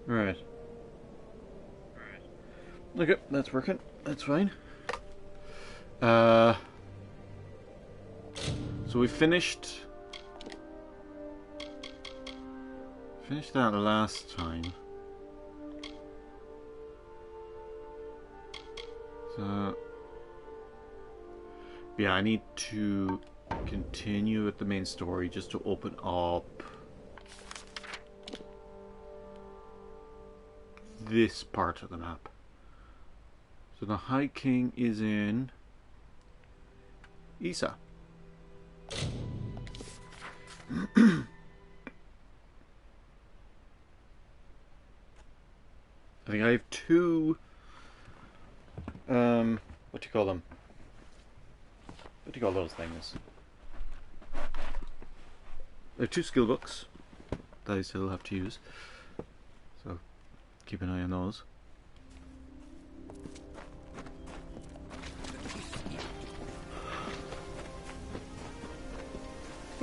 Right. Okay, that's working. That's fine. So we finished that last time. So yeah, I need to continue with the main story just to open up this part of the map. So the High King is in Isa. I think I have two what do you call them? What do you call those things? I have two skill books that I still have to use. So keep an eye on those.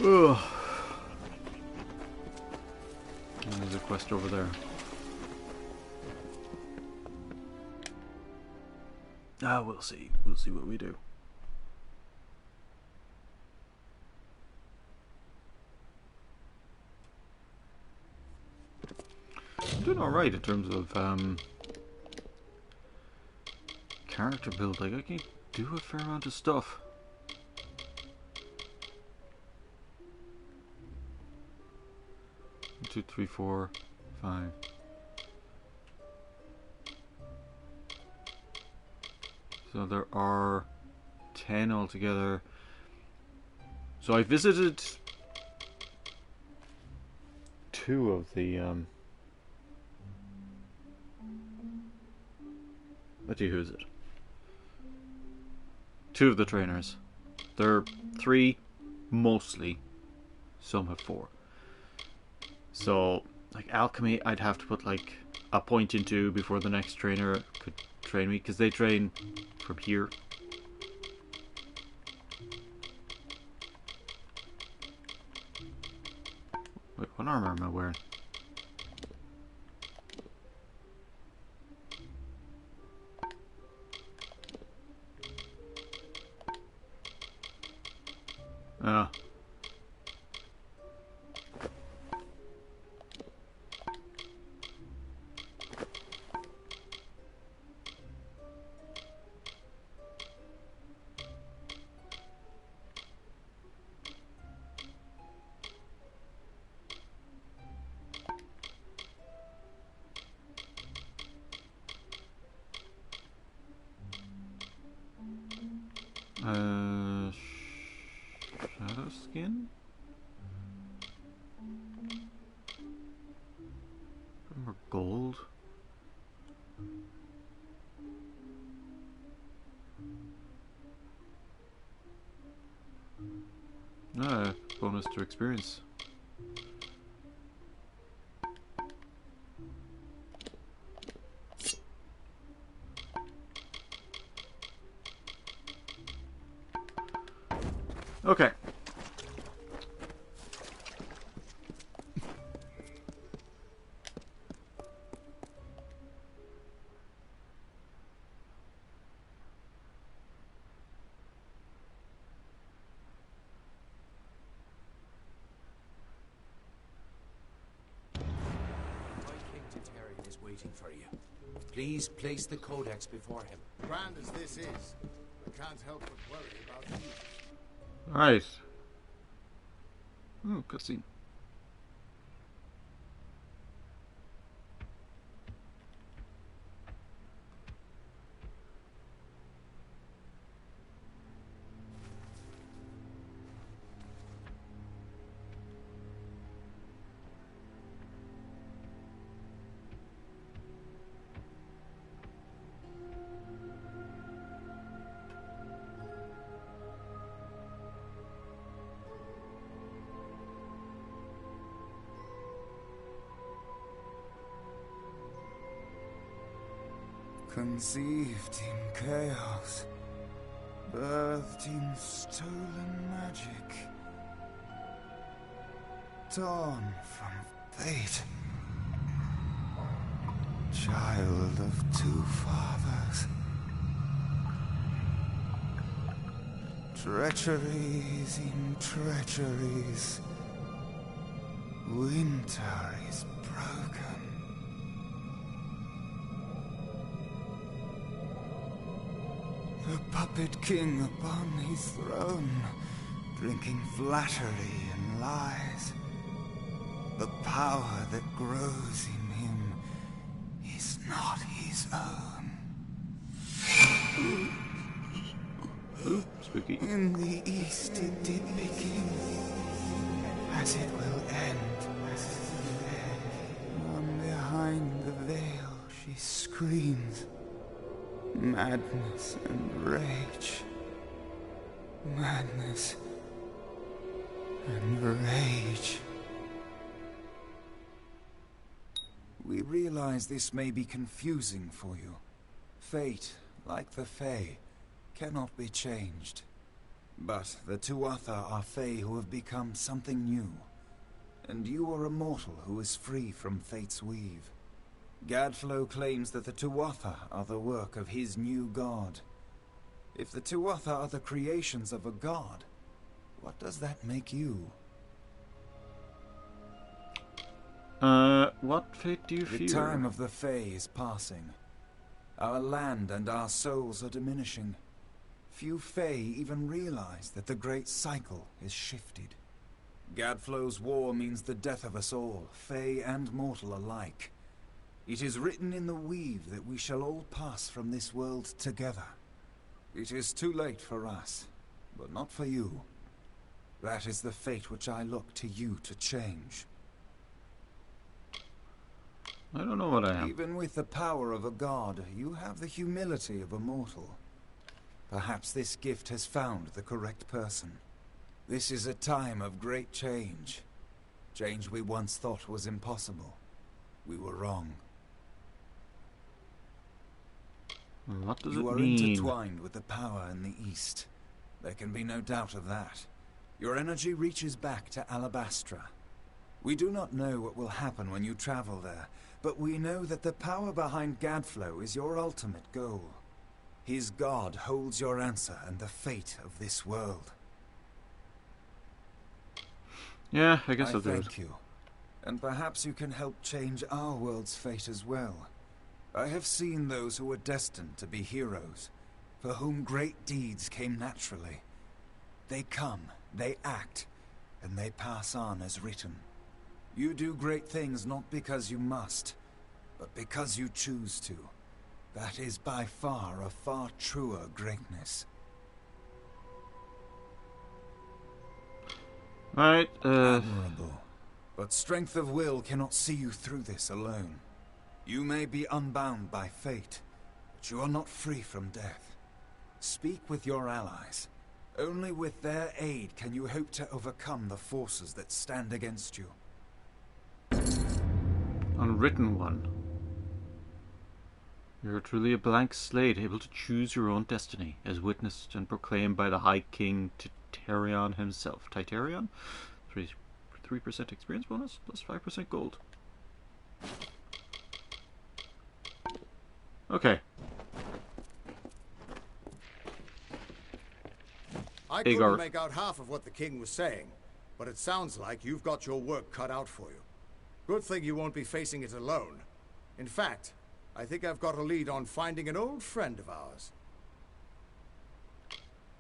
Ugh. And there's a quest over there. We'll see. We'll see what we do. I'm doing alright in terms of character build. Like, I can do a fair amount of stuff. One, 2, 3, 4, 5. So there are 10 altogether. So I visited 2 of the let's see, who is it? 2 of the trainers. There are 3 mostly. Some have 4. So like alchemy, I'd have to put like a point into before the next trainer could train me, because they train from here. Wait, what armor am I wearing? Ah. Shadow skin? Or gold? Bonus to experience. Okay. Waiting for you. Please place the codex before him. Grand as this is, I can't help but worry about you. Alright. Oh, cutscene. Conceived in chaos, birthed in stolen magic, torn from fate, child of two fathers. Treacheries in treacheries, winter is broken. The puppet king upon his throne, drinking flattery and lies. The power that grows in him is not his own. Spooky. In the east it did begin, as it will end. From behind the veil she screams. Madness and rage. Madness and rage. We realize this may be confusing for you. Fate, like the Fae, cannot be changed. But the Tuatha are Fae who have become something new. And you are a mortal who is free from Fate's weave. Gadflow claims that the Tuatha are the work of his new god. If the Tuatha are the creations of a god, what does that make you? What fate do you fear? The time of the Fae is passing. Our land and our souls are diminishing. Few Fae even realize that the great cycle is shifted. Gadflow's war means the death of us all, Fae and mortal alike. It is written in the weave that we shall all pass from this world together. It is too late for us, but not for you. That is the fate which I look to you to change. I don't know what I am. Even with the power of a god, you have the humility of a mortal. Perhaps this gift has found the correct person. This is a time of great change. Change we once thought was impossible. We were wrong. What does You it are mean? intertwined with the power in the East. There can be no doubt of that. Your energy reaches back to Alabastra. We do not know what will happen when you travel there, but we know that the power behind Gadflow is your ultimate goal. His god holds your answer and the fate of this world. Yeah, I guess I I'll do it. thank you. And perhaps you can help change our world's fate as well. I have seen those who were destined to be heroes, for whom great deeds came naturally. They come, they act, and they pass on as written. You do great things not because you must, but because you choose to. That is by far a far truer greatness. Right, Admirable. But strength of will cannot see you through this alone. You may be unbound by fate, but you are not free from death. Speak with your allies. Only with their aid can you hope to overcome the forces that stand against you. unwritten one. You are truly a blank slate, able to choose your own destiny, as witnessed and proclaimed by the High King Titarion himself. Titarion? 3% experience bonus, plus 5% gold. Okay. I couldn't make out half of what the king was saying, but it sounds like you've got your work cut out for you. Good thing you won't be facing it alone. In fact, I think I've got a lead on finding an old friend of ours.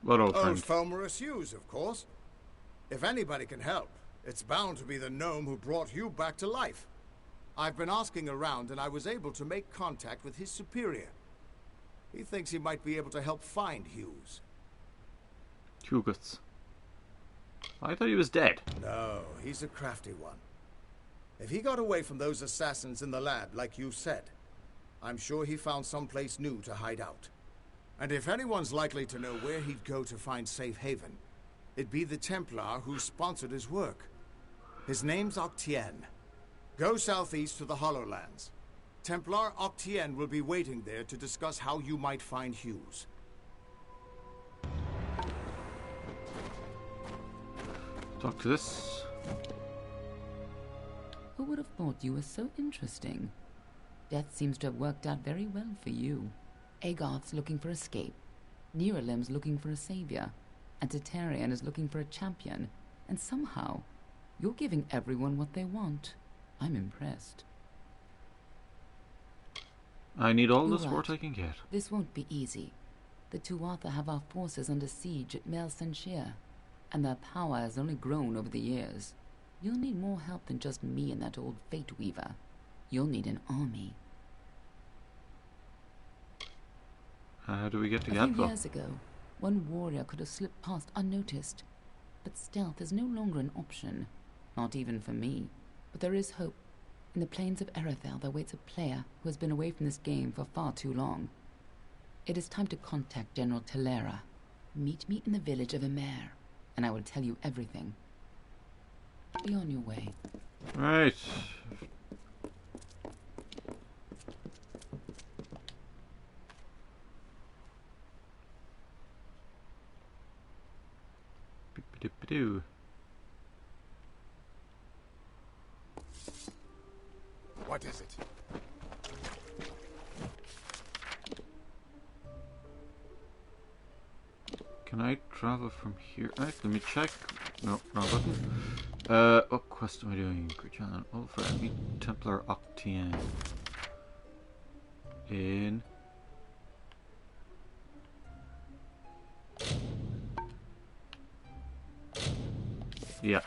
What old friend? Old Felmerus Hughes, of course. If anybody can help, it's bound to be the gnome who brought you back to life. I've been asking around and I was able to make contact with his superior. He thinks he might be able to help find Hughes. Hugus. I thought he was dead. No, he's a crafty one. If he got away from those assassins in the lab, like you said, I'm sure he found someplace new to hide out. And if anyone's likely to know where he'd go to find safe haven, it'd be the Templar who sponsored his work. His name's Octien. Go southeast to the Hollowlands. Templar Octien will be waiting there to discuss how you might find Hughes. Talk to this. Who would have thought you were so interesting? Death seems to have worked out very well for you. Agarth's looking for escape. Neuralim's looking for a savior. And Tatarian is looking for a champion. And somehow, you're giving everyone what they want. I'm impressed. I need all the You're support right. I can get. This won't be easy. The Tuatha have our forces under siege at Mel Senshir, and their power has only grown over the years. You'll need more help than just me and that old Fate Weaver. You'll need an army. How do we get to A few Gadfall? years ago, one warrior could have slipped past unnoticed. But stealth is no longer an option. Not even for me. But there is hope. In the plains of Erethel there waits a player who has been away from this game for far too long. It is time to contact General Telera. Meet me in the village of Emer, and I will tell you everything. Be on your way. Right. Beep-a-doop-a-doo. What is it? Can I travel from here? Right, let me check. No, wrong button. What quest am I doing? Gridjan, Ulfra, meet Templar Octien. In. Yeah.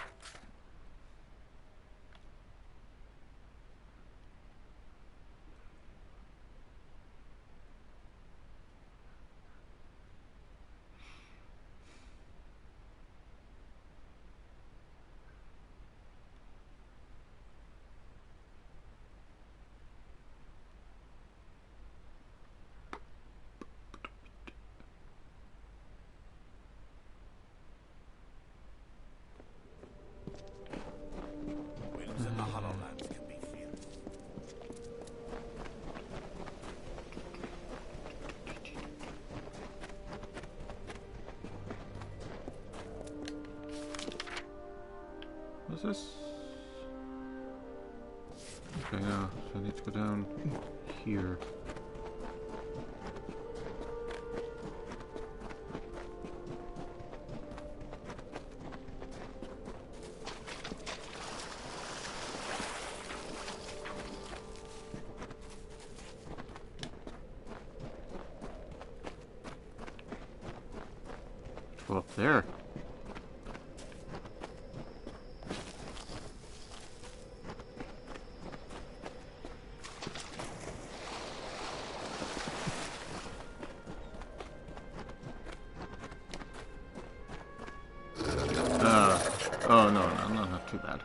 Winds in the Hollowlands can be fierce. What's this? Okay, now, so I need to go down here. Go up there. Oh no, not too bad.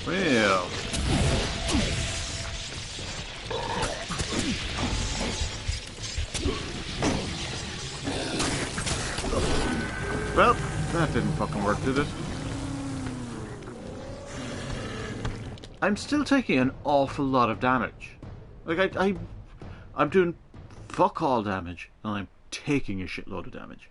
Well, well, that didn't fucking work, did it? I'm still taking an awful lot of damage. Like I'm doing fuck all damage, and I'm taking a shitload of damage.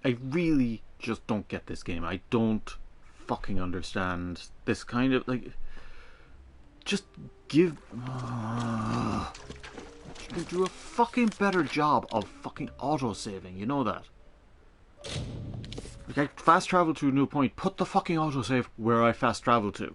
I really just don't get this game. I don't fucking understand this kind of, like, just give... you can do a fucking better job of fucking auto-saving, you know that? Like, I fast travel to a new point, put the fucking autosave where I fast travel to.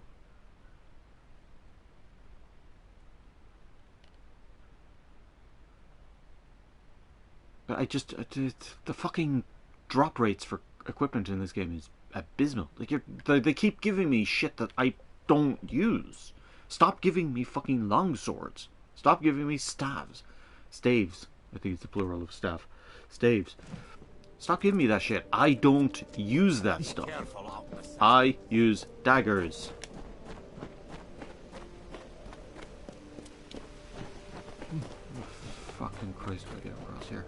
But the fucking drop rates for equipment in this game is abysmal. Like they keep giving me shit that I don't use. Stop giving me fucking long swords. Stop giving me staves. Staves. I think it's the plural of staff. Staves. Stop giving me that shit. I don't use that stuff. I use daggers. Fucking Christ, do I get across here?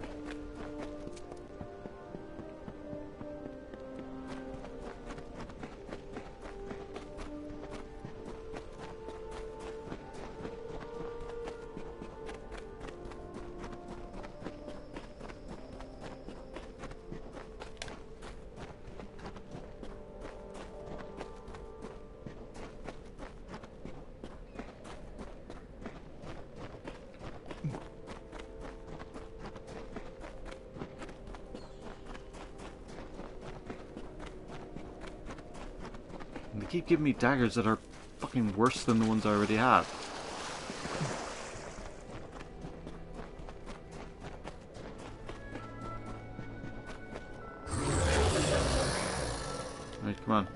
And they keep giving me daggers that are fucking worse than the ones I already have. Right, come on.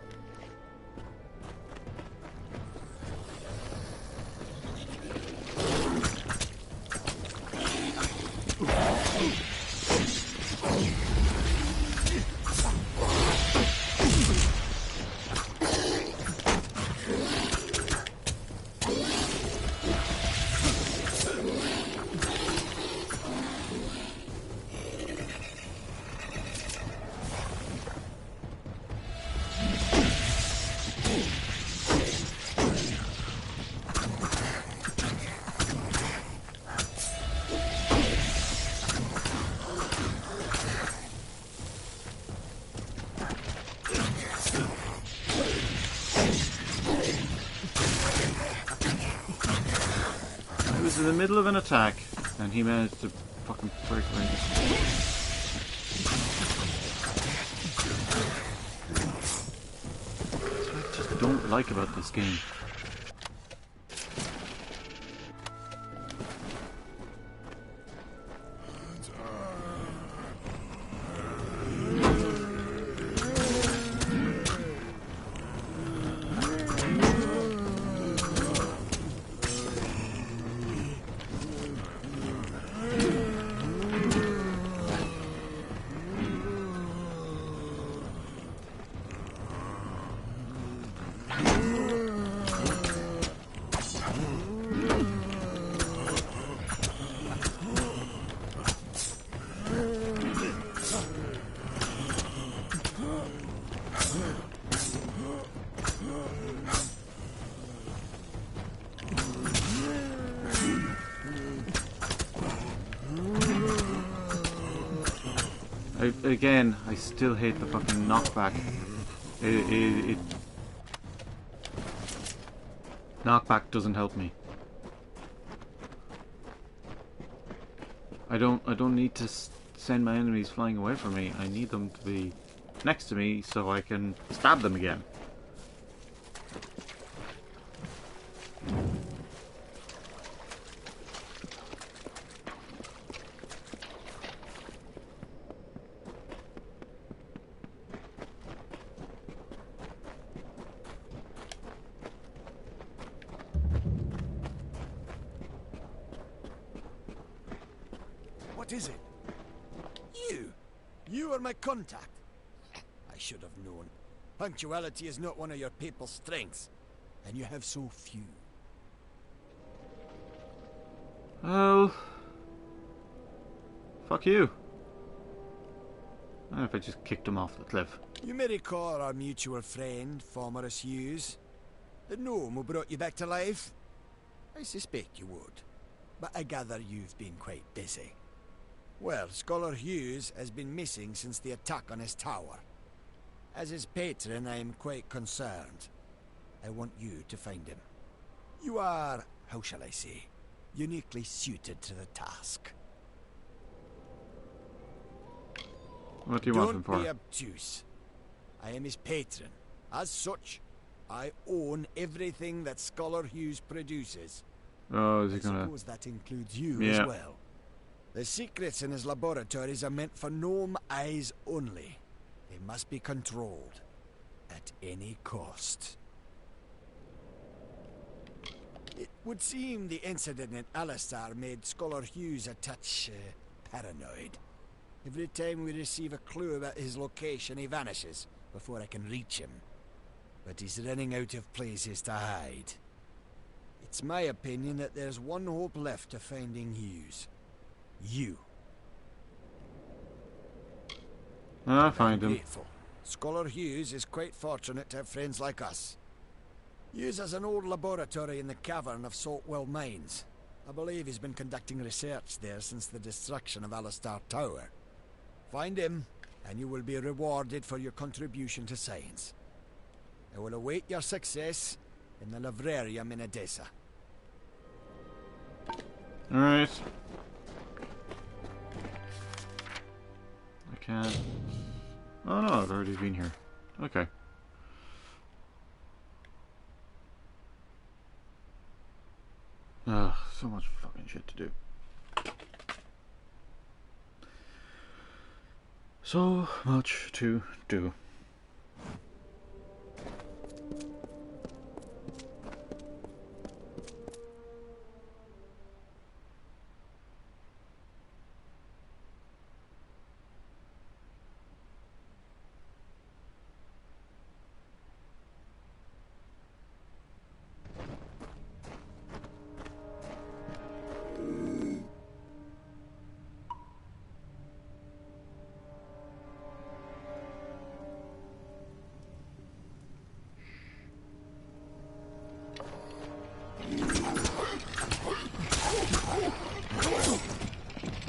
In the middle of an attack, and he managed to fucking break away. That's what I just don't like about this game. Again, I still hate the fucking knockback. Knockback doesn't help me. I don't need to send my enemies flying away from me. I need them to be next to me so I can stab them again. What is it? You are my contact. I should have known. Punctuality is not one of your people's strengths, and you have so few. Oh, fuck you. I don't know if I just kicked him off the cliff. You may recall our mutual friend, Formerus Hughes. The gnome who brought you back to life? I suspect you would, but I gather you've been quite busy. Well, Scholar Hughes has been missing since the attack on his tower. As his patron, I am quite concerned. I want you to find him. You are, how shall I say, uniquely suited to the task. What do you want him for? Don't be obtuse. I am his patron. As such, I own everything that Scholar Hughes produces. Oh, is he I gonna... suppose that includes you Yeah. as well. The secrets in his laboratories are meant for gnome eyes only. They must be controlled at any cost. It would seem the incident in Alistar made Scholar Hughes a touch paranoid. Every time we receive a clue about his location, he vanishes before I can reach him. But he's running out of places to hide. It's my opinion that there's one hope left of finding Hughes. You. I'll find him. Grateful. Scholar Hughes is quite fortunate to have friends like us. Hughes has an old laboratory in the cavern of Saltwell Mines. I believe he's been conducting research there since the destruction of Alistar Tower. Find him, and you will be rewarded for your contribution to science. I will await your success in the Librarium in Edessa. Alright. I can't... Oh no, I've already been here. Okay. Ugh, so much fucking shit to do. So much to do.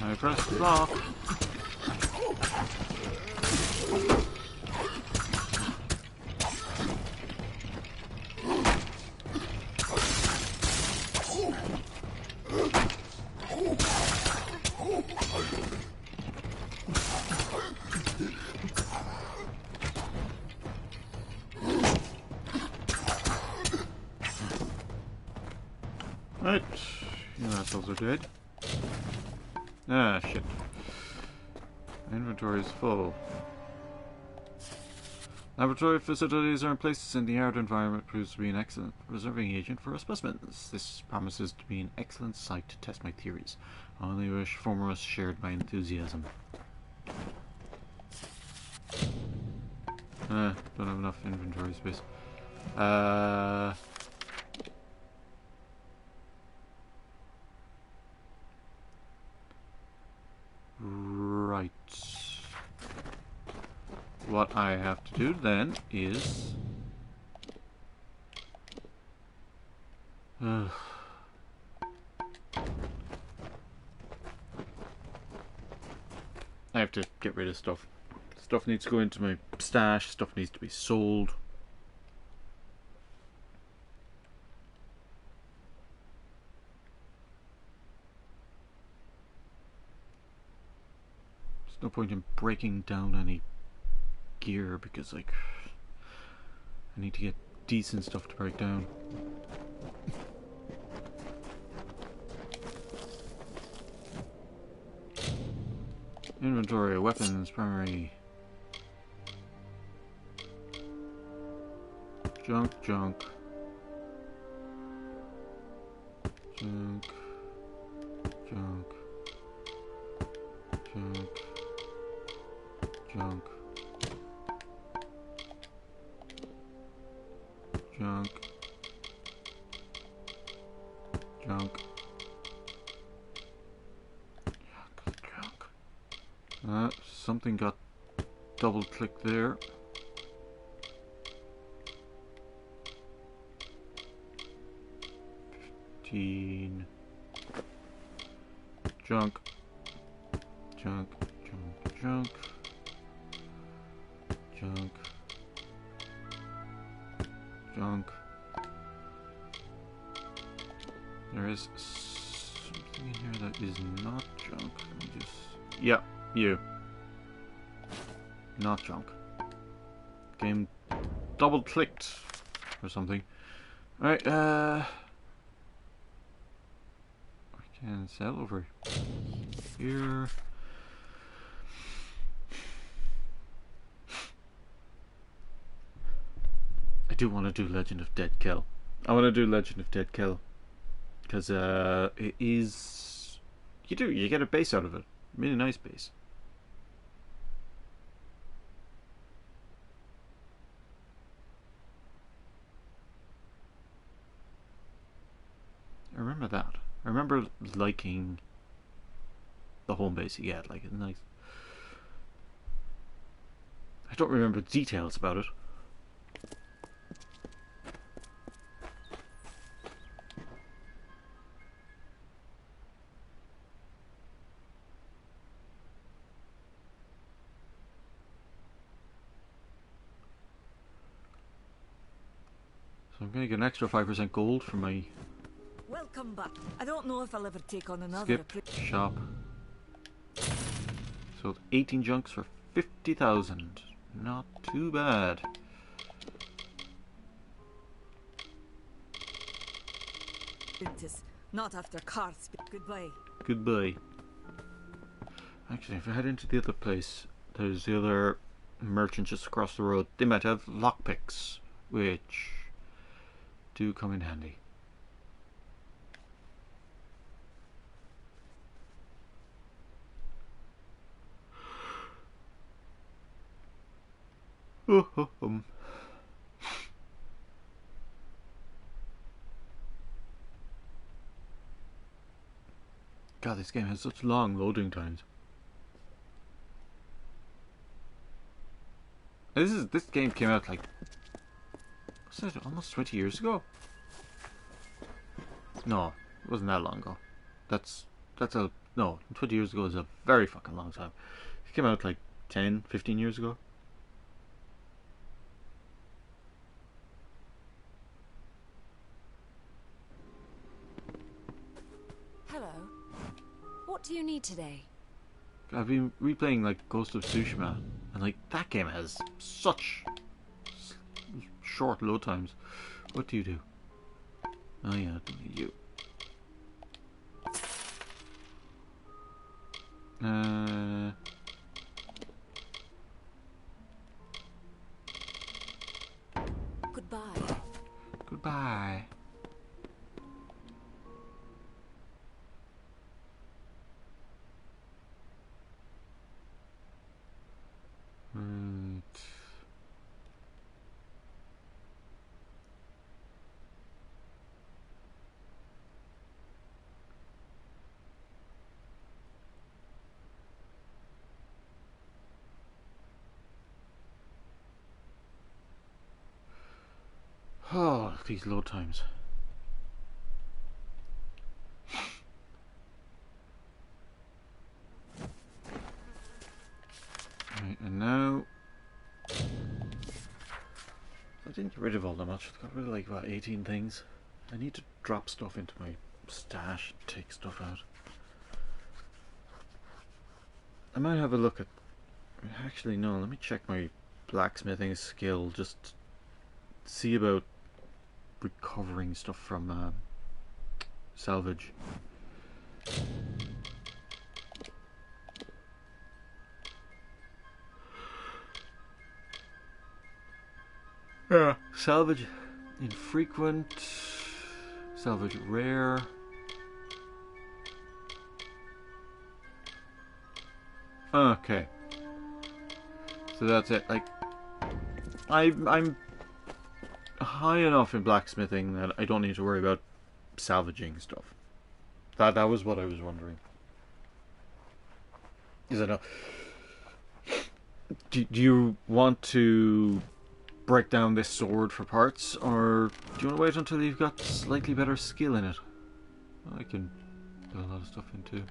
I press the block. Right, you assholes are dead. Ah, shit. Inventory is full. Laboratory facilities are in places in the arid environment proves to be an excellent preserving agent for our specimens. This promises to be an excellent site to test my theories. I only wish Formerus shared my enthusiasm. Don't have enough inventory space. Right. What I have to do then is... I have to get rid of stuff. Stuff needs to go into my stash, stuff needs to be sold. There's no point in breaking down any gear because, like, I need to get decent stuff to break down. Inventory, weapons, primary. Junk, junk. Junk. Junk. Junk. Junk. Junk. Junk. Something got double clicked there. Junk. Junk. Junk. Junk. Junk. Junk. There is something in here that is not junk. Let me just... Yeah, you. Not junk. Game double clicked or something. Alright, I can sell over here. I do want to do Legend of Dead Kill. I want to do Legend of Dead Kill because it is, you get a base out of it, really nice base. I remember that. I remember liking the home base you get, like it's nice. I don't remember details about it. So I'm going to get an extra 5% gold for my Welcome back. I don't know if I'll ever take on another. skip shop. So 18 junks for 50,000. Not too bad. Apprentice. Not after carts. Goodbye. Goodbye. Actually, if I head into the other place, there's the other merchant just across the road. They might have lockpicks, which do come in handy. God, this game has such long loading times. This game came out like, was it almost 20 years ago? No, it wasn't that long ago. No, 20 years ago is a very fucking long time. It came out like 10, 15 years ago. Hello. What do you need today? I've been replaying like Ghost of Tsushima, and like that game has such short load times. What do you do? Oh yeah, I don't need you. Goodbye. Goodbye. Right. Oh, these load times. Right, and now I didn't get rid of all that much. I got rid of like about 18 things. I need to drop stuff into my stash and take stuff out. I might have a look at, actually no, let me check my blacksmithing skill, just see about recovering stuff from salvage. Yeah, salvage infrequent, salvage rare. Okay, so that's it. Like, I'm high enough in blacksmithing that I don't need to worry about salvaging stuff. That was what I was wondering. Is it do you want to break down this sword for parts, or do you want to wait until you've got slightly better skill in it? I can do a lot of stuff in too.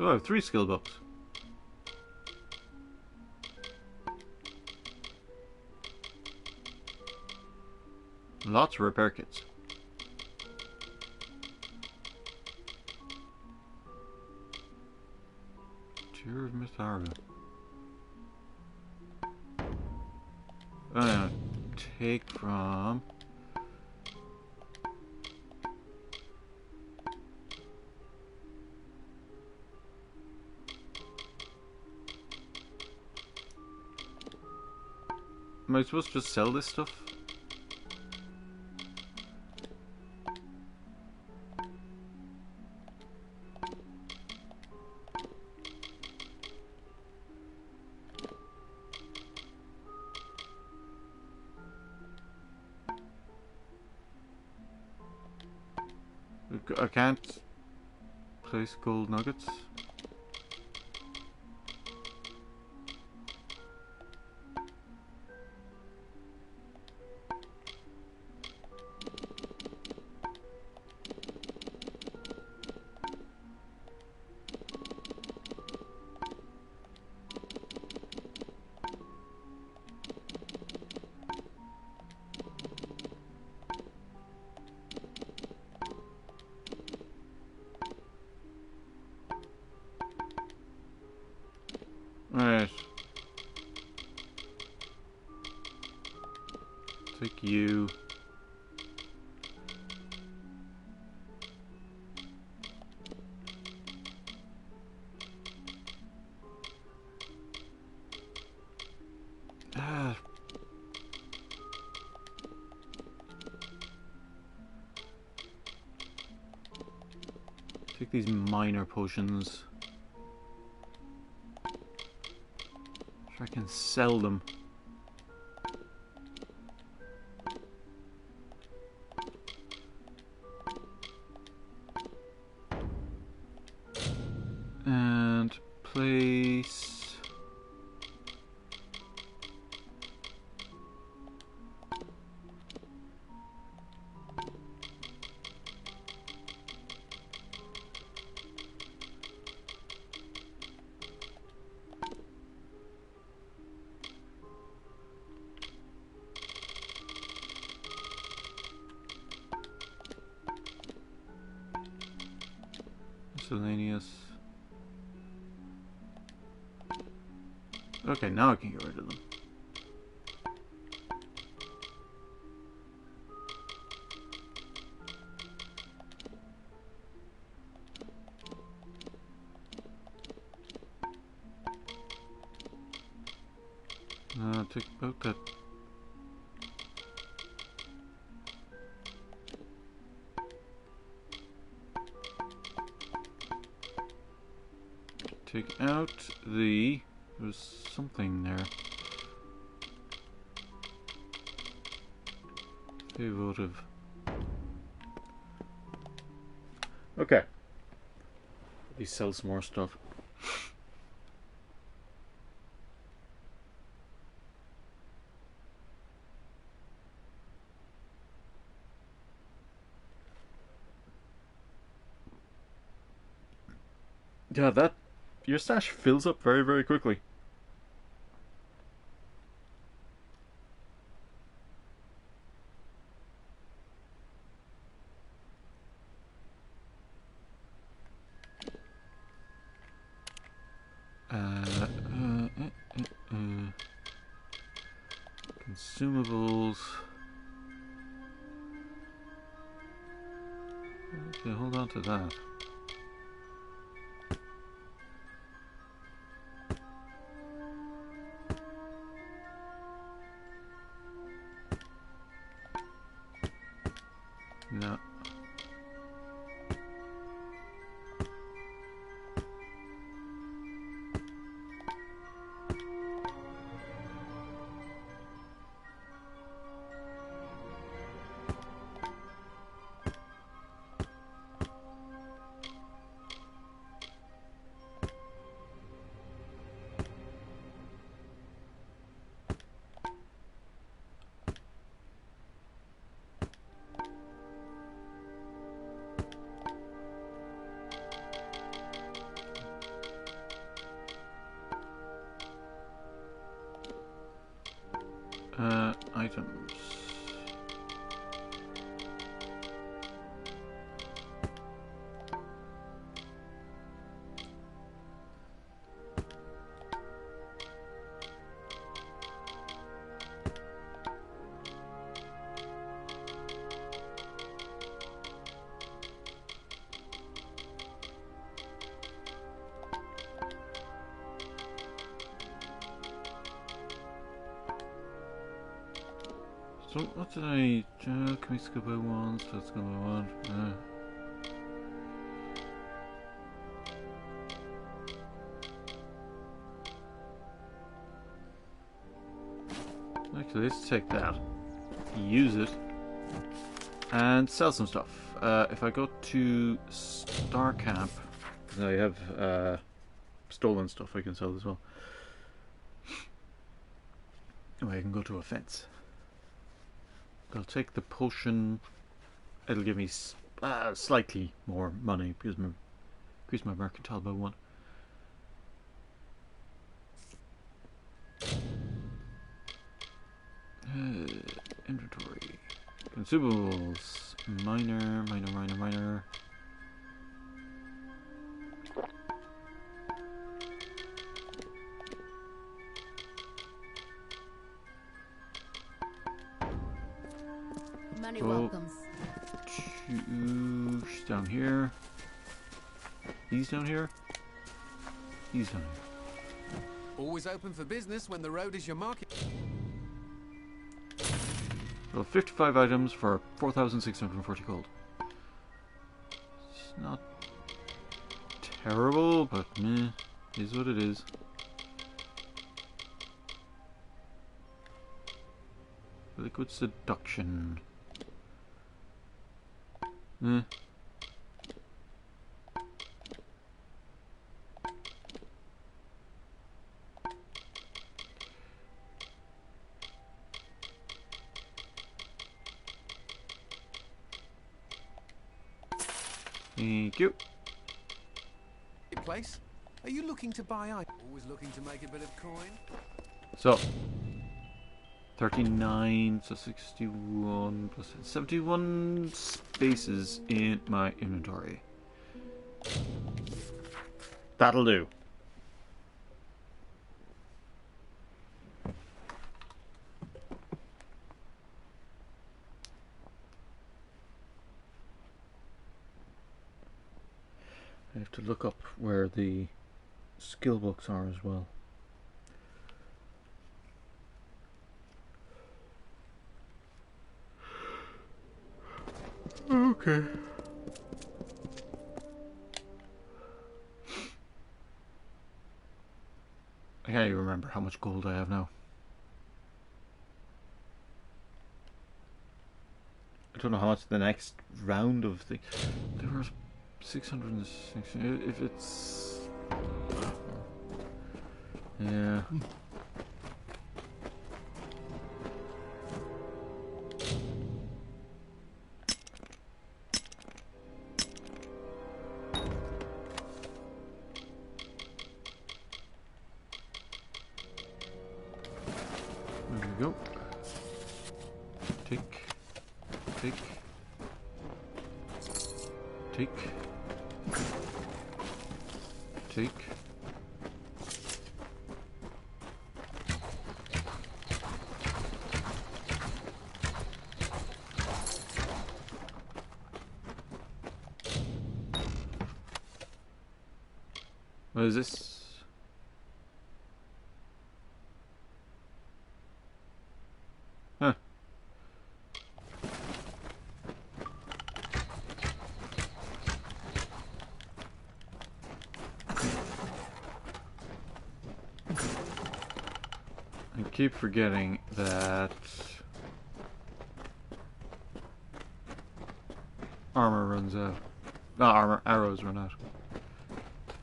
Oh, I have 3 skill books. Lots of repair kits. Tear of Mithara. Take from... Am I supposed to just sell this stuff? I can't place gold nuggets. Alright. Take you. Take these minor potions. I can sell them. And place... miscellaneous. Okay, now I can get rid of them. Take out that. Take out the... There's something there. Votive. Okay. He sells more stuff. Yeah, that... Your stash fills up very, very quickly. Consumables. Okay, hold on to that. No. So what did I... can we skip by one? So let's go by one. Actually, let's take that, use it, and sell some stuff. If I go to Star Camp, because I have stolen stuff I can sell as well. Anyway, I can go to a fence. I'll take the potion. It'll give me slightly more money because increase my mercantile by 1. Inventory. Consumables. Minor. Money welcomes. She's down here. He's down here. He's down here. Always open for business when the road is your market. So 55 items for 4,640 gold. It's not terrible, but meh, is what it is. Liquid seduction. Eh. Thank you. Place? Are you looking to buy items? Always looking to make a bit of coin? So 39, so 61 plus 71 spaces in my inventory. That'll do. I have to look up where the skill books are as well. Okay. I can't even remember how much gold I have now. I don't know how much the next round of the... There were 660... If it's... Yeah... There we go. Take. What is this? Huh. I keep forgetting that armor runs out. Not armor, arrows run out.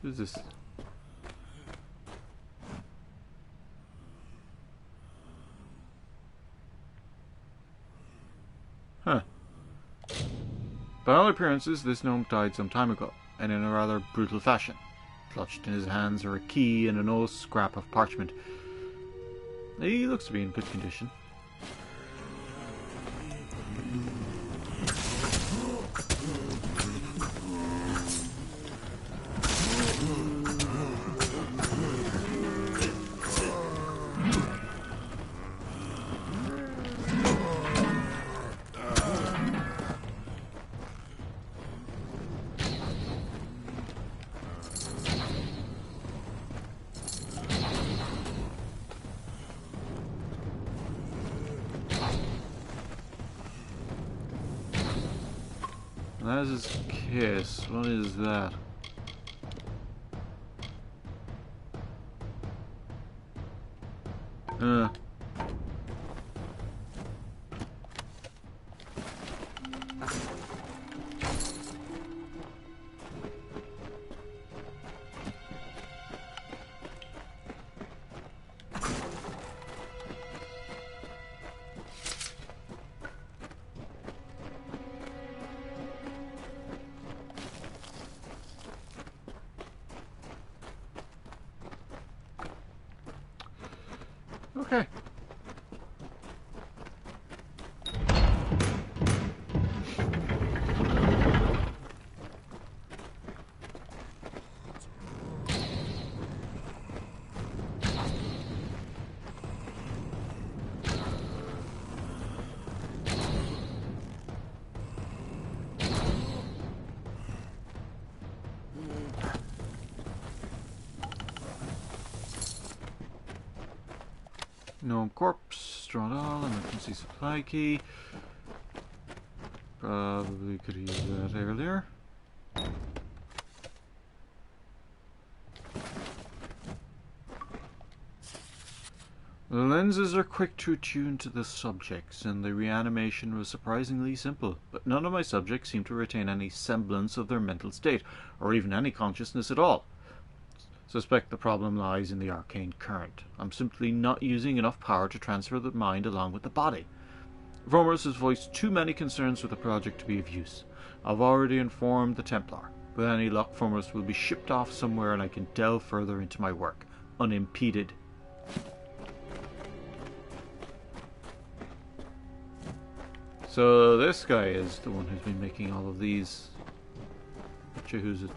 What is this? Huh. By all appearances, this gnome died some time ago, and in a rather brutal fashion. Clutched in his hands are a key and an old scrap of parchment. He looks to be in good condition. That is his kiss. What is that? Okay. Gnome corpse, straw doll, emergency supply key. Probably could have used that earlier. The lenses are quick to attune to the subjects, and the reanimation was surprisingly simple, but none of my subjects seemed to retain any semblance of their mental state, or even any consciousness at all. Suspect the problem lies in the arcane current. I'm simply not using enough power to transfer the mind along with the body. Vormers has voiced too many concerns with the project to be of use. I've already informed the Templar. With any luck, Vormers will be shipped off somewhere and I can delve further into my work, unimpeded. So this guy is the one who's been making all of these. Betcha who's it?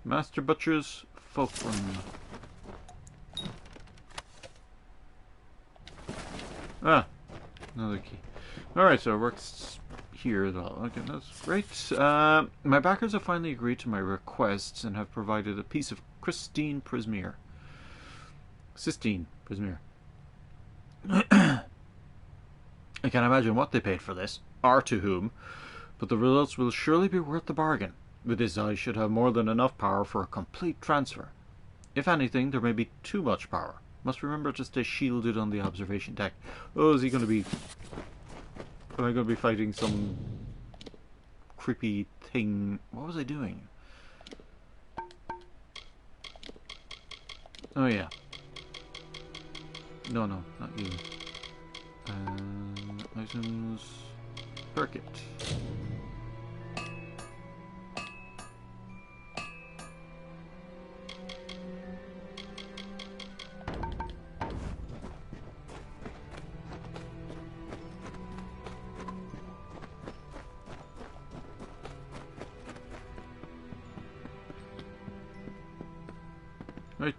Master Butcher's Fulcrum. Ah, another key. Alright, so it works here as well. Okay, that's great. My backers have finally agreed to my requests and have provided a piece of Sistine Prismere. I can't imagine what they paid for this, or to whom, but the results will surely be worth the bargain. With this, I should have more than enough power for a complete transfer. If anything, there may be too much power. Must remember to stay shielded on the observation deck. Oh, is he going to be... Am I going to be fighting some creepy thing? What was I doing? Oh, yeah. No, not you. Items... Circuit. Right.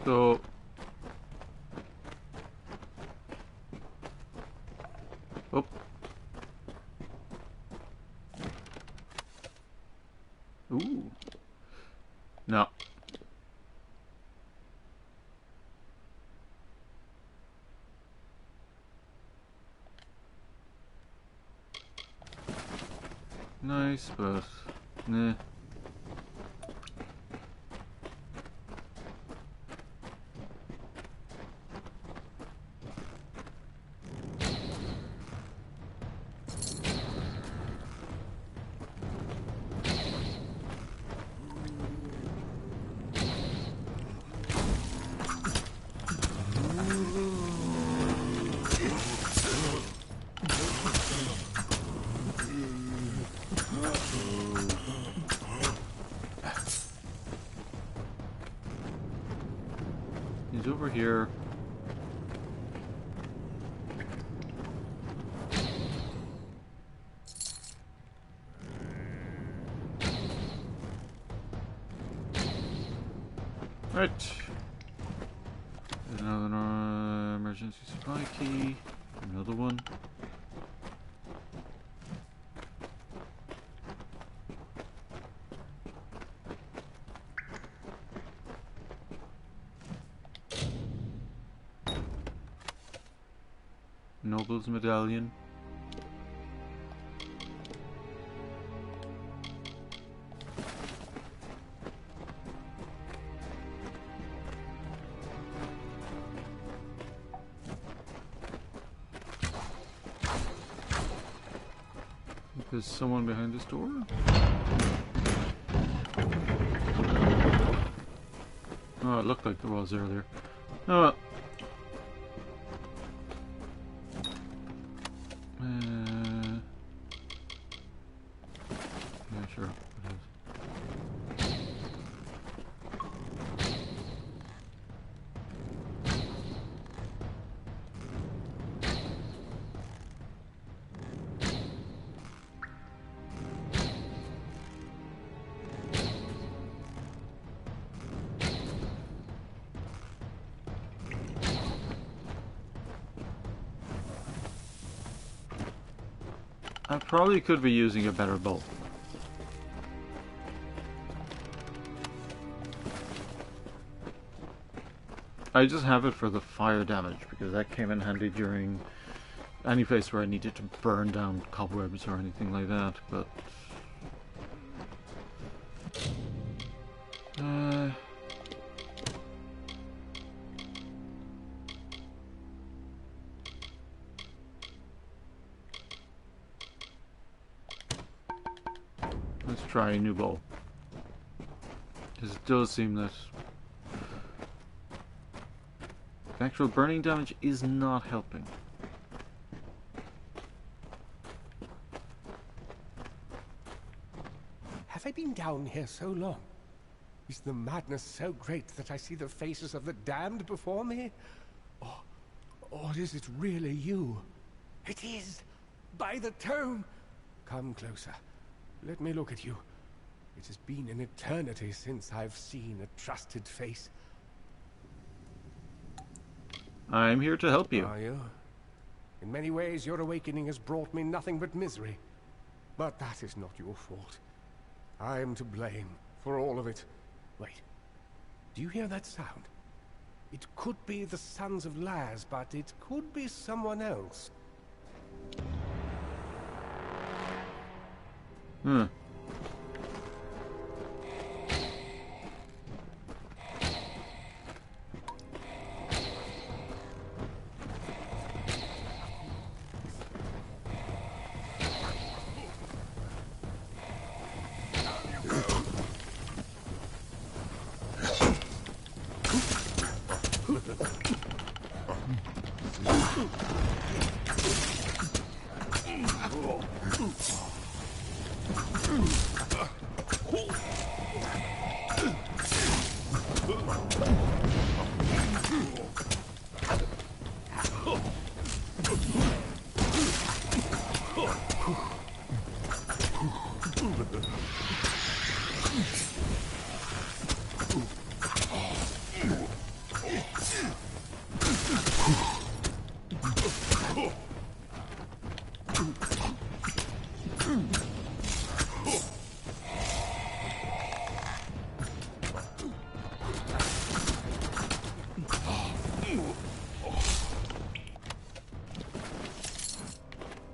So... Oh. Ooh. No. nice, but nah. He's over here. Right. There's another emergency supply key. Another one. Noble's medallion. There's someone behind this door. Oh, it looked like there was earlier. Oh well. Yeah, sure. It is. I probably could be using a better bow. I just have it for the fire damage because that came in handy during any place where I needed to burn down cobwebs or anything like that, but let's try a new bow. Because it does seem that the actual burning damage is not helping. Have I been down here so long? Is the madness so great that I see the faces of the damned before me? Or is it really you? It is! By the tome! Come closer. Let me look at you. It has been an eternity since I've seen a trusted face. I'm here to help you. Are you? In many ways, your awakening has brought me nothing but misery. But that is not your fault. I am to blame for all of it. Wait. Do you hear that sound? It could be the Sons of Laz, but it could be someone else. Hmm.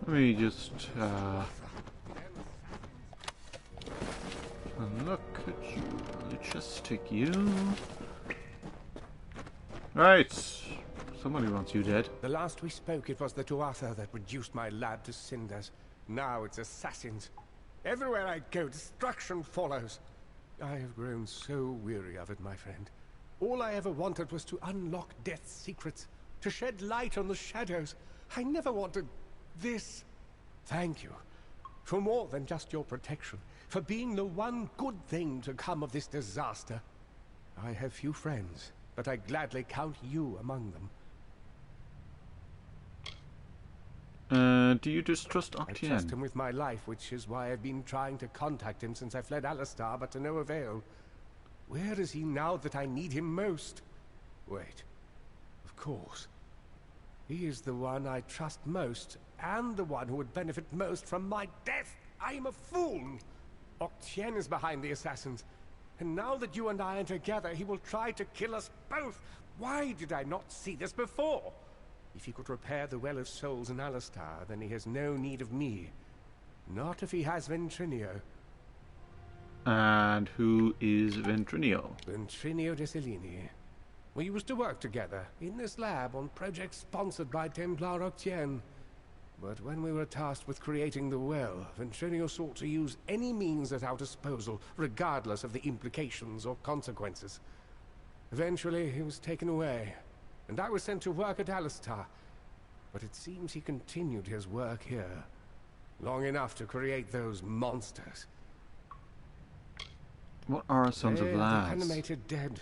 Let me just And look at you. Let's just take you. Right. Somebody wants you dead. The last we spoke, it was the Tuatha that reduced my lab to cinders. Now it's assassins. Everywhere I go, destruction follows. I have grown so weary of it, my friend. All I ever wanted was to unlock death's secrets, to shed light on the shadows. I never wanted this. Thank you for more than just your protection, for being the one good thing to come of this disaster. I have few friends, but I gladly count you among them. Do you distrust I trust him Octien? with my life, which is why I've been trying to contact him since I fled Alistar, but to no avail. Where is he now that I need him most? Wait. Of course. He is the one I trust most, and the one who would benefit most from my death. I am a fool! Octien is behind the assassins, and now that you and I are together, he will try to kill us both. Why did I not see this before? If he could repair the Well of Souls in Alistar, then he has no need of me. Not if he has Ventrinio. And who is Ventrinio? Ventrinio de Cellini. We used to work together, in this lab, on projects sponsored by Templar Octien. But when we were tasked with creating the well, Ventrinio sought to use any means at our disposal, regardless of the implications or consequences. Eventually, he was taken away, and I was sent to work at Alistar. But it seems he continued his work here, long enough to create those monsters. What are Sons of They are the Lads? animated dead.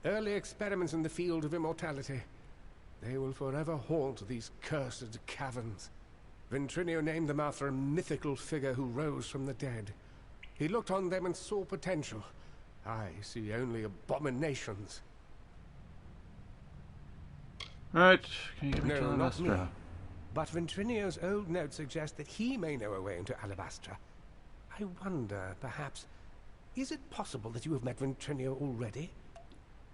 Early experiments in the field of immortality. They will forever haunt these cursed caverns. Ventrinio named them after a mythical figure who rose from the dead. He looked on them and saw potential. I see only abominations. Right, can you give me No, to not me. Alabastra? But Ventrinio's old notes suggest that he may know a way into Alabastra. I wonder, perhaps, is it possible that you have met Ventrinio already?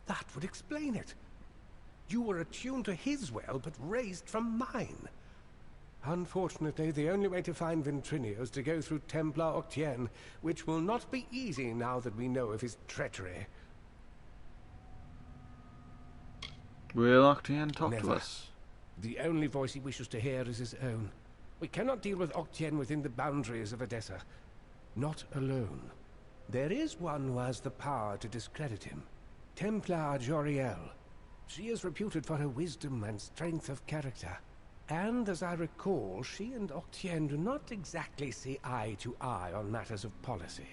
That would explain it. You were attuned to his well, but raised from mine. Unfortunately, the only way to find Ventrinio is to go through Templar Octien, which will not be easy now that we know of his treachery. Will Octien talk to Never. us? The only voice he wishes to hear is his own. We cannot deal with Octien within the boundaries of Edessa. Not alone. There is one who has the power to discredit him. Templar Joriel. She is reputed for her wisdom and strength of character. And as I recall, she and Octien do not exactly see eye to eye on matters of policy.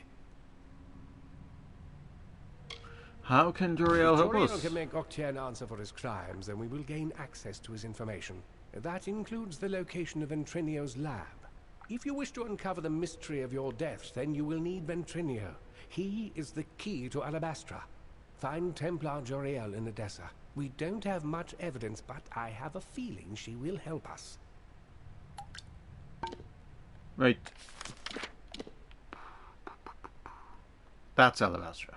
How can Joriel help Joriel us? can make Octien answer for his crimes, then we will gain access to his information. That includes the location of Ventrinio's lab. If you wish to uncover the mystery of your deaths, then you will need Ventrinio. He is the key to Alabastra. Find Templar Joriel in Edessa. We don't have much evidence, but I have a feeling she will help us. Right. That's Alabastra.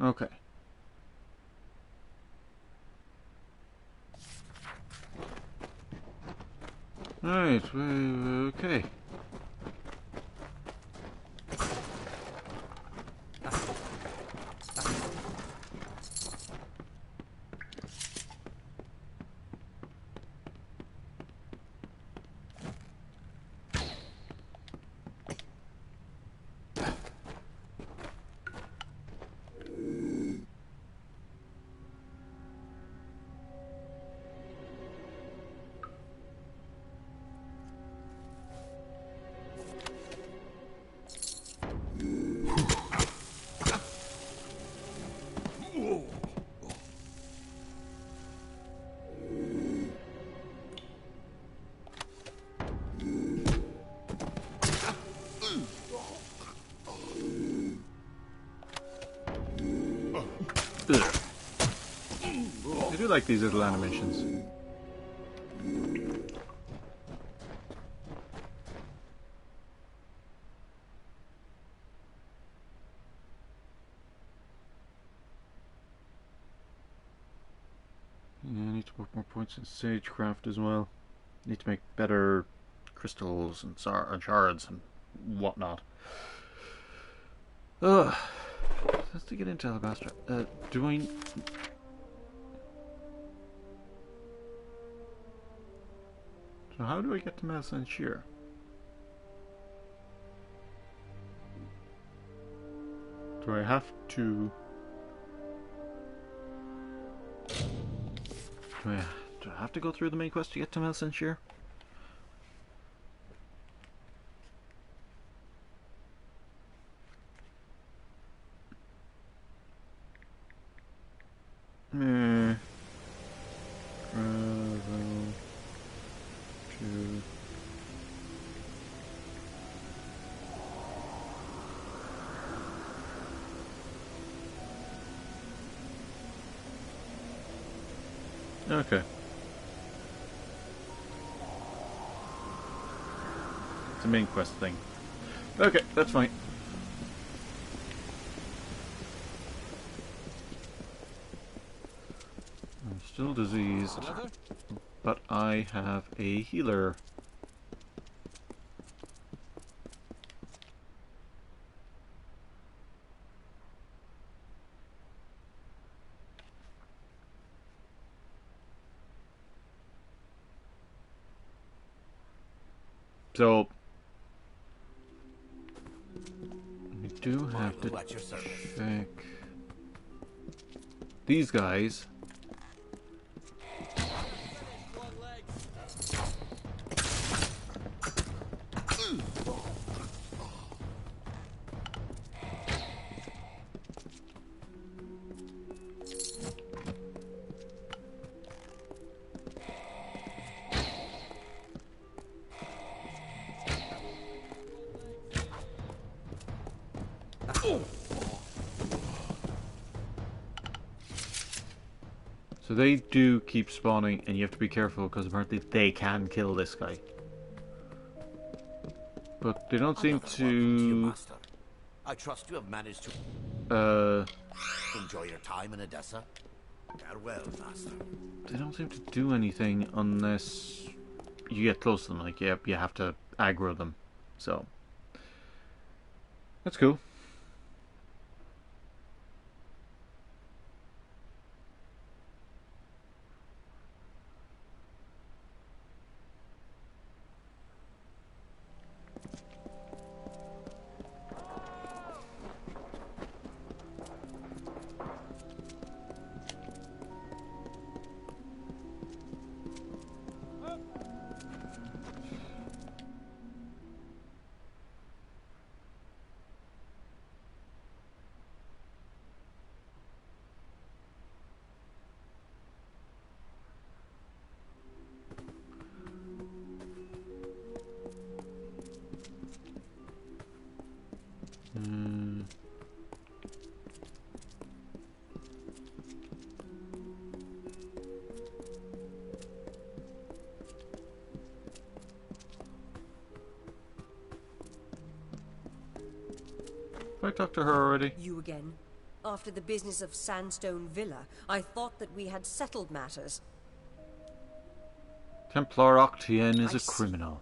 Okay. Right, okay. Ugh. I do like these little animations. Yeah, I need to put more points in Sagecraft as well. Need to make better crystals and shards and whatnot. Ugh. Let's to get into Alabaster. Do I... So how do I get to Medicine Shear? Do I have to... Do I have to go through the main quest to get to Medicine Shear? Okay. It's a main quest thing. Okay, that's fine. I'm still diseased, but I have a healer. So, we do have to check these guys. So they do keep spawning, and you have to be careful because apparently they can kill this guy. But they don't seem to... I trust you have managed to enjoy your time in Odessa. Farewell, master. They don't seem to do anything unless you get close to them. Like, yep, you have to aggro them. So, that's cool. I talked to her already. You again? After the business of Sandstone Villa, I thought that we had settled matters. Templar Octien is a criminal.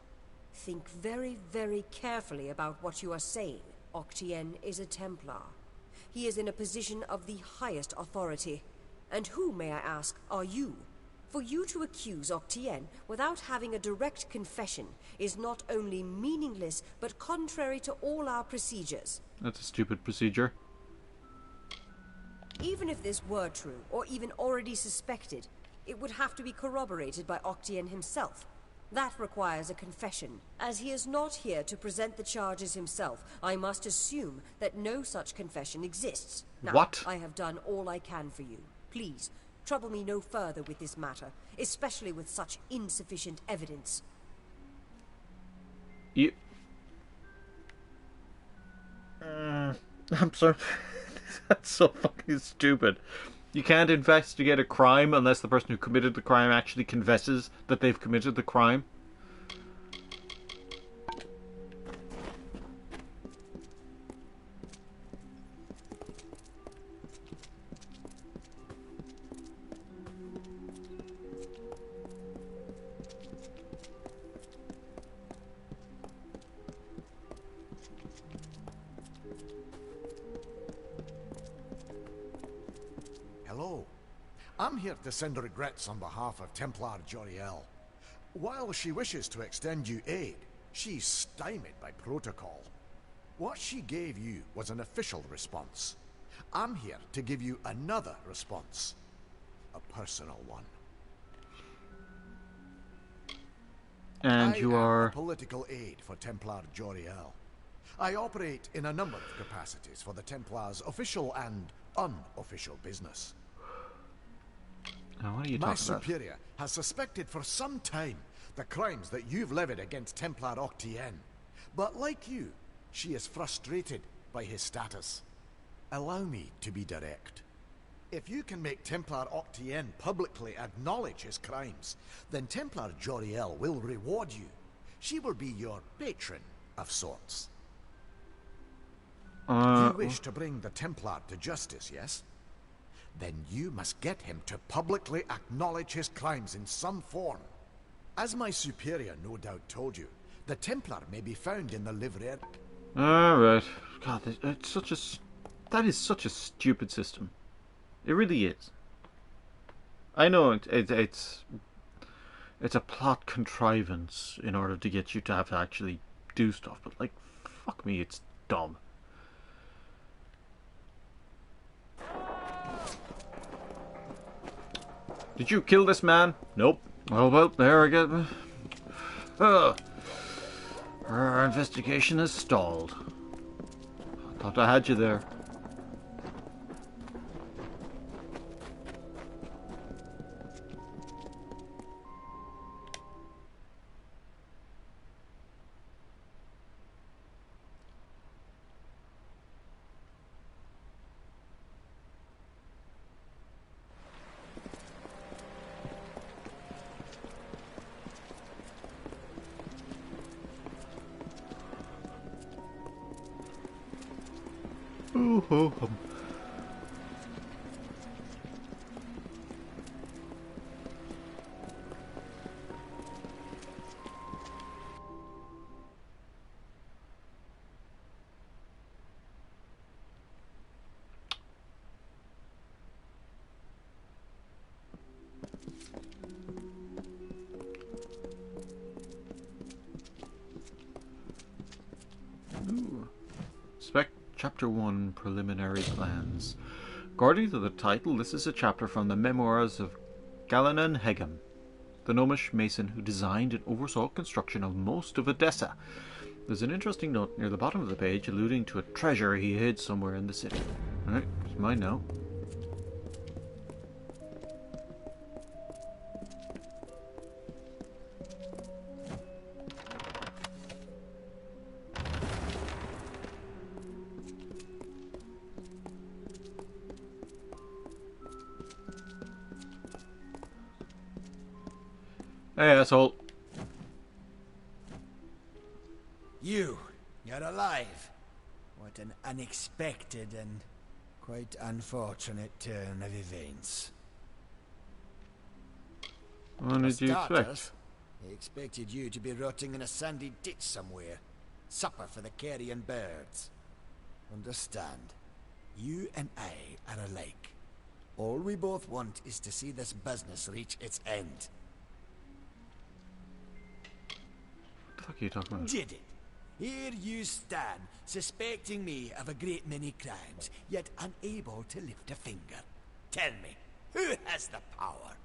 Think very, very carefully about what you are saying. Octien is a Templar. He is in a position of the highest authority. And who, may I ask, are you? For you to accuse Octien without having a direct confession is not only meaningless, but contrary to all our procedures. That's a stupid procedure. Even if this were true, or even already suspected, it would have to be corroborated by Octien himself. That requires a confession. As he is not here to present the charges himself, I must assume that no such confession exists. Now, what? I have done all I can for you. Please, trouble me no further with this matter, especially with such insufficient evidence. You... I'm sorry. That's so fucking stupid. You can't investigate a crime unless the person who committed the crime actually confesses that they've committed the crime. I'm here to send regrets on behalf of Templar Joriel. While she wishes to extend you aid, she's stymied by protocol. What she gave you was an official response. I'm here to give you another response. A personal one. And you are... a political aide for Templar Joriel. I operate in a number of capacities for the Templars' official and unofficial business. Now, what are you My talking about? superior has suspected for some time the crimes that you've levied against Templar Octien. But like you, she is frustrated by his status. Allow me to be direct. If you can make Templar Octien publicly acknowledge his crimes, then Templar Joriel will reward you. She will be your patron of sorts. You wish to bring the Templar to justice, yes? Then you must get him to publicly acknowledge his crimes in some form. As my superior no doubt told you, the Templar may be found in the Livrer. Alright. God, it's such a... That is such a stupid system. It really is. I know it's a plot contrivance in order to get you to have to actually do stuff, but like, fuck me, it's dumb. Did you kill this man? Nope. Well, there I go. Our investigation has stalled. I thought I had you there. Ooh, ho, hum. Ooh. Chapter 1, Preliminary Plans. According to the title, this is a chapter from the memoirs of Galanan Hegem, the gnomish mason who designed and oversaw construction of most of Odessa. There's an interesting note near the bottom of the page alluding to a treasure he hid somewhere in the city. Alright, it's mine now. Hey, asshole. You're alive. What an unexpected and quite unfortunate turn of events. What did you expect? I expected you to be rotting in a sandy ditch somewhere. Supper for the carrion birds. Understand, you and I are alike. All we both want is to see this business reach its end. What the fuck are you talking about? Did it? Here you stand, suspecting me of a great many crimes, yet unable to lift a finger. Tell me, who has the power?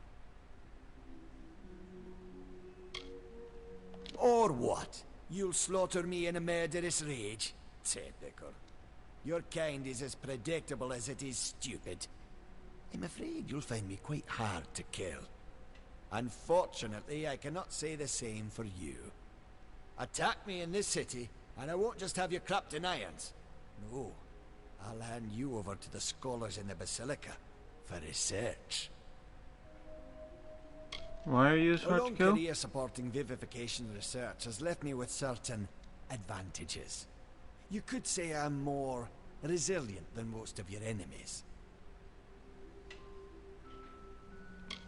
Or what? You'll slaughter me in a murderous rage? Typical. Your kind is as predictable as it is stupid. I'm afraid you'll find me quite hard to kill. Unfortunately, I cannot say the same for you. Attack me in this city, and I won't just have you clapped in irons. No, I'll hand you over to the scholars in the Basilica for research. Why are you so hard A to long kill? career supporting vivification research has left me with certain advantages. You could say I'm more resilient than most of your enemies.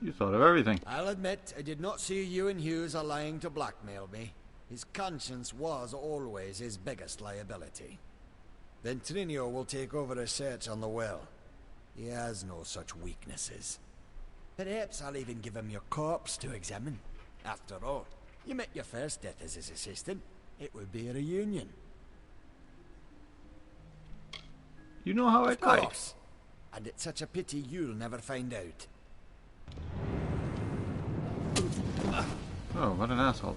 You thought of everything. I'll admit, I did not see you and Hughes are lying to blackmail me. His conscience was always his biggest liability. Ventrinio will take over research on the well. He has no such weaknesses. Perhaps I'll even give him your corpse to examine. After all, you met your first death as his assistant. It would be a reunion. You know how I Of died? course. And it's such a pity you'll never find out. Oh, what an asshole.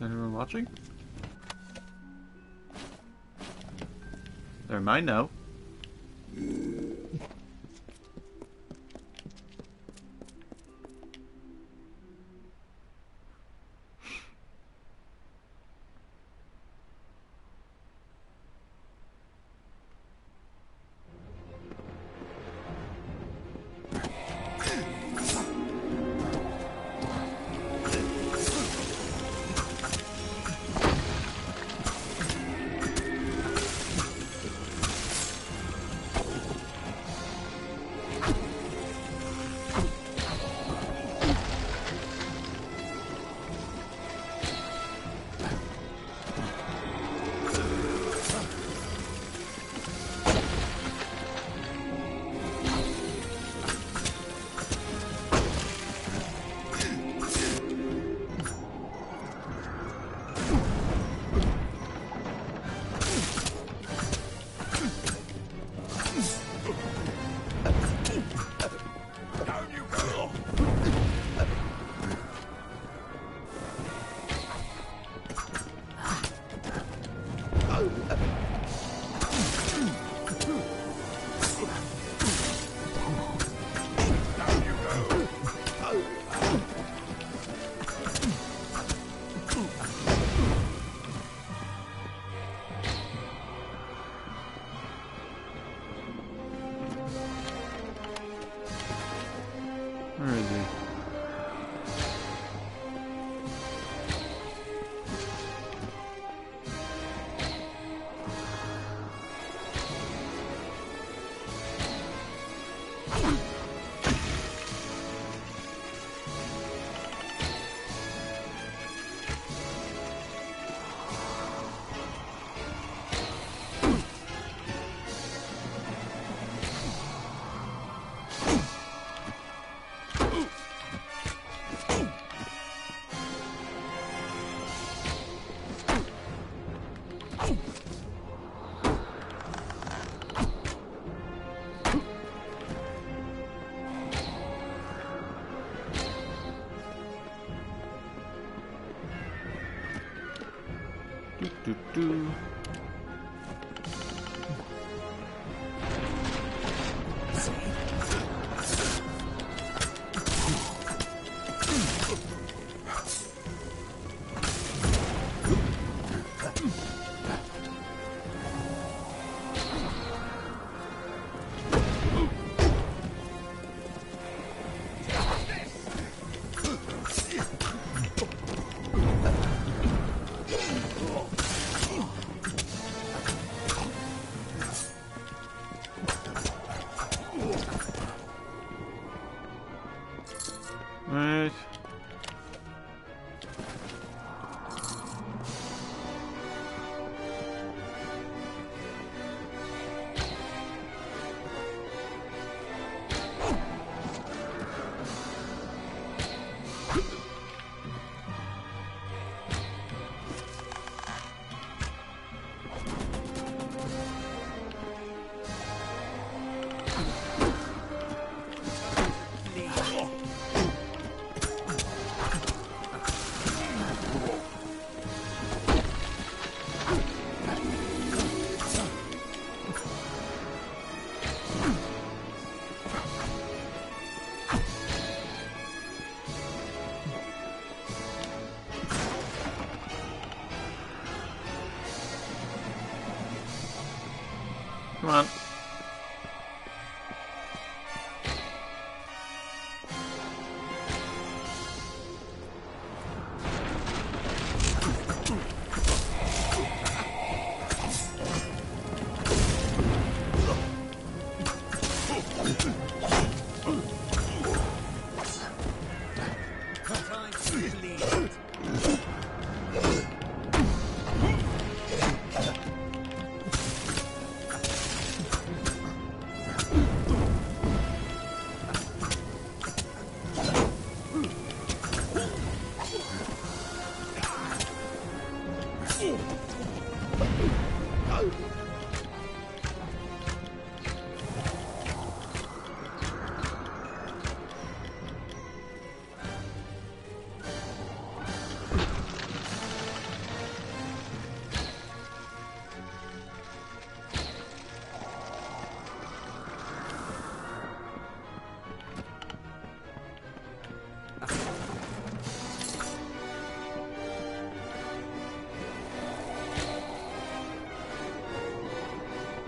Anyone watching? They're mine now. Where is he? Do. Right. Come on.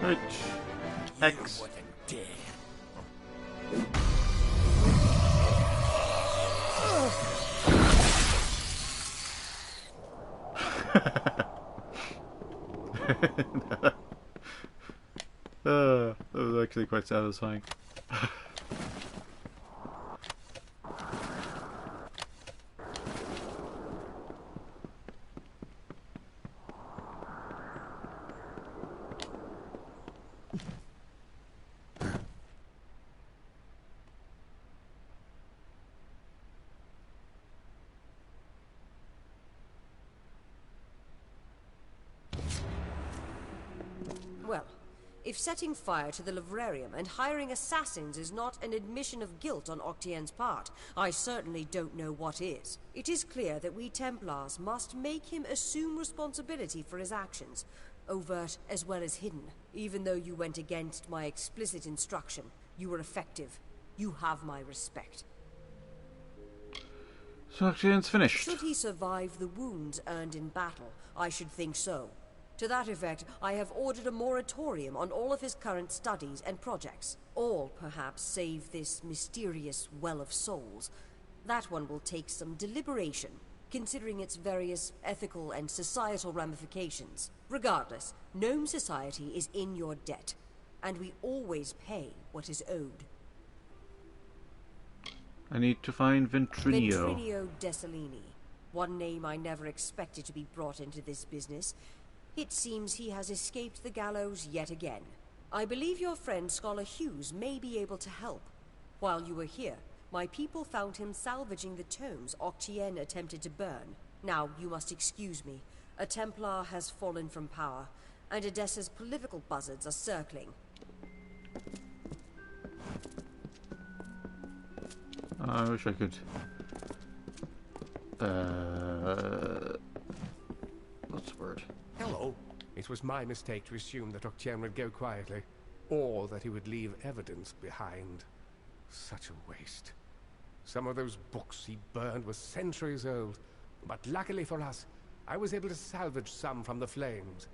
Right. X. That was actually quite satisfying. Well, if setting fire to the livrarium and hiring assassins is not an admission of guilt on Octien's part, I certainly don't know what is. It is clear that we Templars must make him assume responsibility for his actions, overt as well as hidden. Even though you went against my explicit instruction, you were effective. You have my respect. So Octien's finished. Should he survive the wounds earned in battle, I should think so. To that effect, I have ordered a moratorium on all of his current studies and projects. All, perhaps, save this mysterious Well of Souls. That one will take some deliberation, considering its various ethical and societal ramifications. Regardless, Gnome Society is in your debt, and we always pay what is owed. I need to find Ventrinio. Ventrinio Desalini. One name I never expected to be brought into this business. It seems he has escaped the gallows yet again. I believe your friend Scholar Hughes may be able to help. While you were here, my people found him salvaging the tomes Octien attempted to burn. Now, you must excuse me. A Templar has fallen from power, and Edessa's political buzzards are circling. I wish I could... what's the word? Hello. It was my mistake to assume that Octien would go quietly, or that he would leave evidence behind. Such a waste. Some of those books he burned were centuries old, but luckily for us, I was able to salvage some from the flames.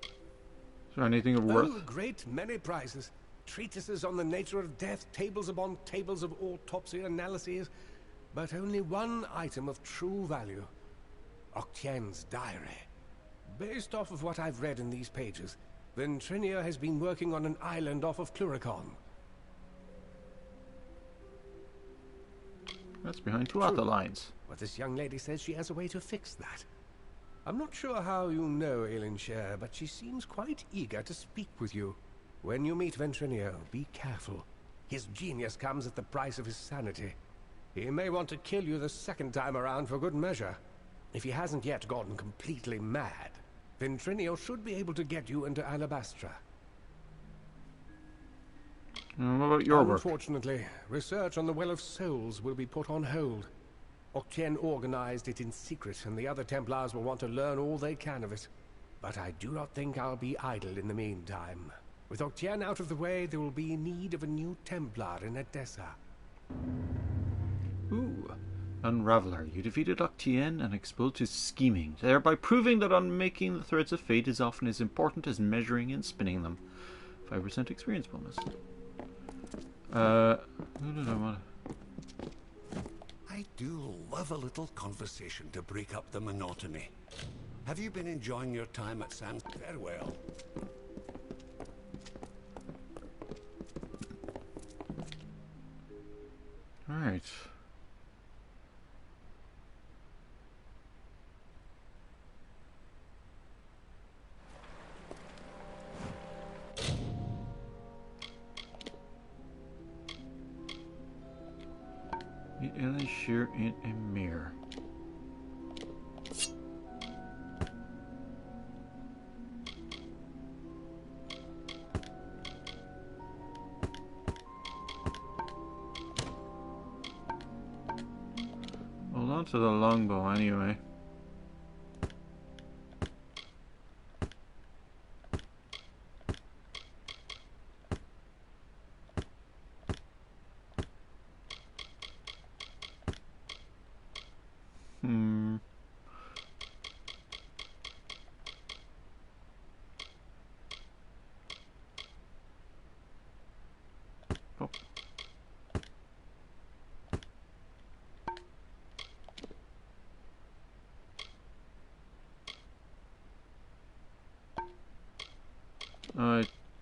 Is there anything of worth? Oh, a great many prizes. Treatises on the nature of death, tables upon tables of autopsy analyses, but only one item of true value. Octien's diary. Based off of what I've read in these pages, Ventrinio has been working on an island off of Cluricon. That's behind two other lines. But this young lady says she has a way to fix that. I'm not sure how you know Ailinshire, but she seems quite eager to speak with you. When you meet Ventrinio, be careful. His genius comes at the price of his sanity. He may want to kill you the second time around for good measure. If he hasn't yet gone completely mad, Ventrinio should be able to get you into Alabastra. What about your work? Unfortunately, research on the Well of Souls will be put on hold. Octien organized it in secret, and the other Templars will want to learn all they can of it. But I do not think I'll be idle in the meantime. With Octien out of the way, there will be need of a new Templar in Edessa. Ooh. Unraveler. You defeated Octien and exposed his scheming, thereby proving that unmaking the threads of fate is often as important as measuring and spinning them. 5% experience bonus. Who did I want? I do love a little conversation to break up the monotony. Have you been enjoying your time at San Farewell? Alright. Elishir in a mirror. Hold on to the longbow anyway.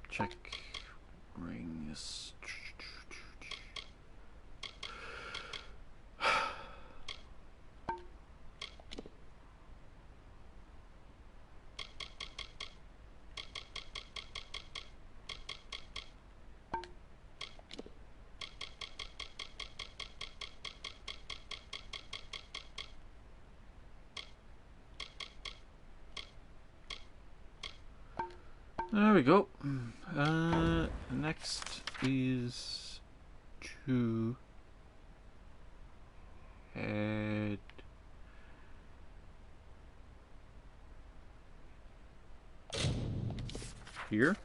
Check rings. There we go. Next is to head here.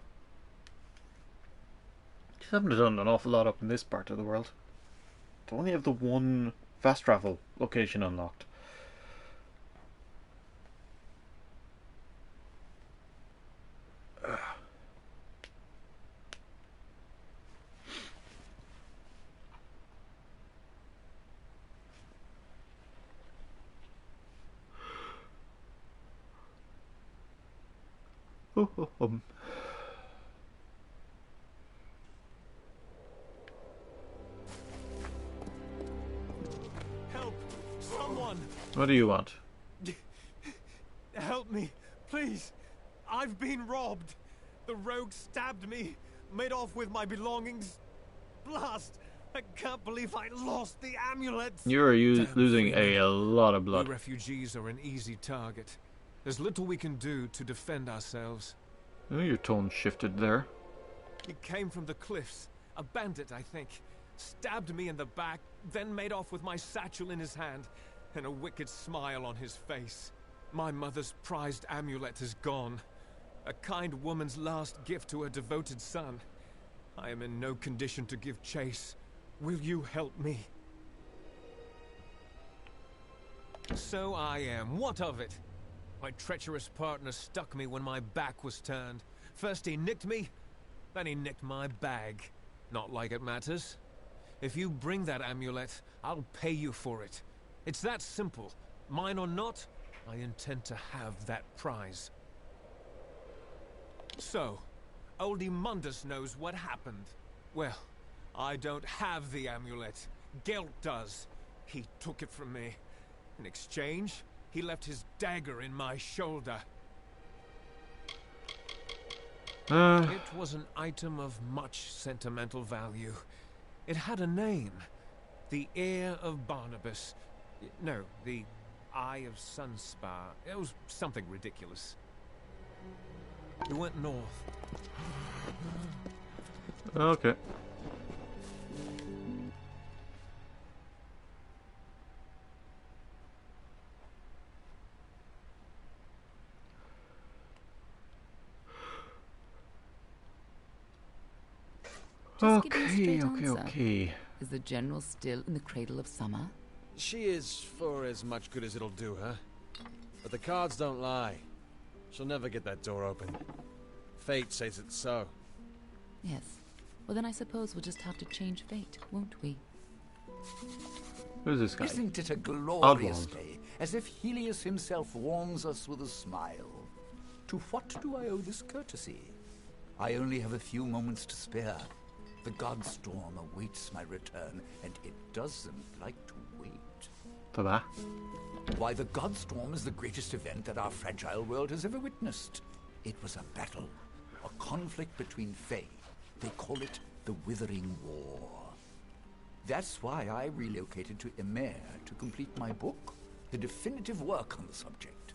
Just haven't done an awful lot up in this part of the world. I only have the one fast travel location unlocked. Help! Someone! What do you want? Help me, please! I've been robbed! The rogue stabbed me, made off with my belongings. Blast! I can't believe I lost the amulet! You're losing a lot of blood. We refugees are an easy target. There's little we can do to defend ourselves. Oh, your tone shifted there. He came from the cliffs. A bandit, I think. Stabbed me in the back, then made off with my satchel in his hand, and a wicked smile on his face. My mother's prized amulet is gone. A kind woman's last gift to her devoted son. I am in no condition to give chase. Will you help me? So I am. What of it? My treacherous partner stuck me when my back was turned. First he nicked me, then he nicked my bag. Not like it matters. If you bring that amulet, I'll pay you for it. It's that simple. Mine or not, I intend to have that prize. So, oldie Mundus knows what happened. Well, I don't have the amulet. Gelt does. He took it from me. In exchange, he left his dagger in my shoulder. It was an item of much sentimental value. It had a name. The Heir of Barnabas. No, the Eye of Sunspar. It was something ridiculous. We went north. Okay. Okay. Is the General still in the cradle of summer? She is for as much good as it'll do her. But the cards don't lie. She'll never get that door open. Fate says it's so. Yes. Well, then I suppose we'll just have to change fate, won't we? Who's this guy? Isn't it a glorious day, as if Helios himself warms us with a smile? To what do I owe this courtesy? I only have a few moments to spare. The Godstorm awaits my return, and it doesn't like to wait. Ta-da. Why, the Godstorm is the greatest event that our fragile world has ever witnessed. It was a battle, a conflict between Fae. They call it the Withering War. That's why I relocated to Emer to complete my book, the definitive work on the subject.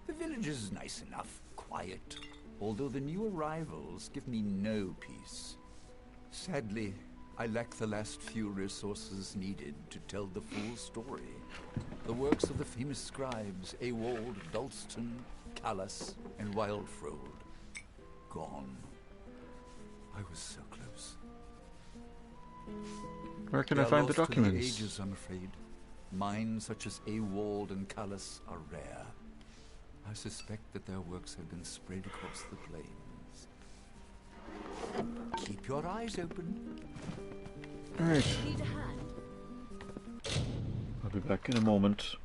The village is nice enough, quiet, although the new arrivals give me no peace. Sadly, I lack the last few resources needed to tell the full story. The works of the famous scribes Ewald, Dalston, Callas, and Wildfrold. Gone. I was so close. Where can I find the documents? The ages, I'm afraid. Minds such as Ewald and Callas are rare. I suspect that their works have been spread across the plains. Keep your eyes open. Alright. Need a hand? I'll be back in a moment.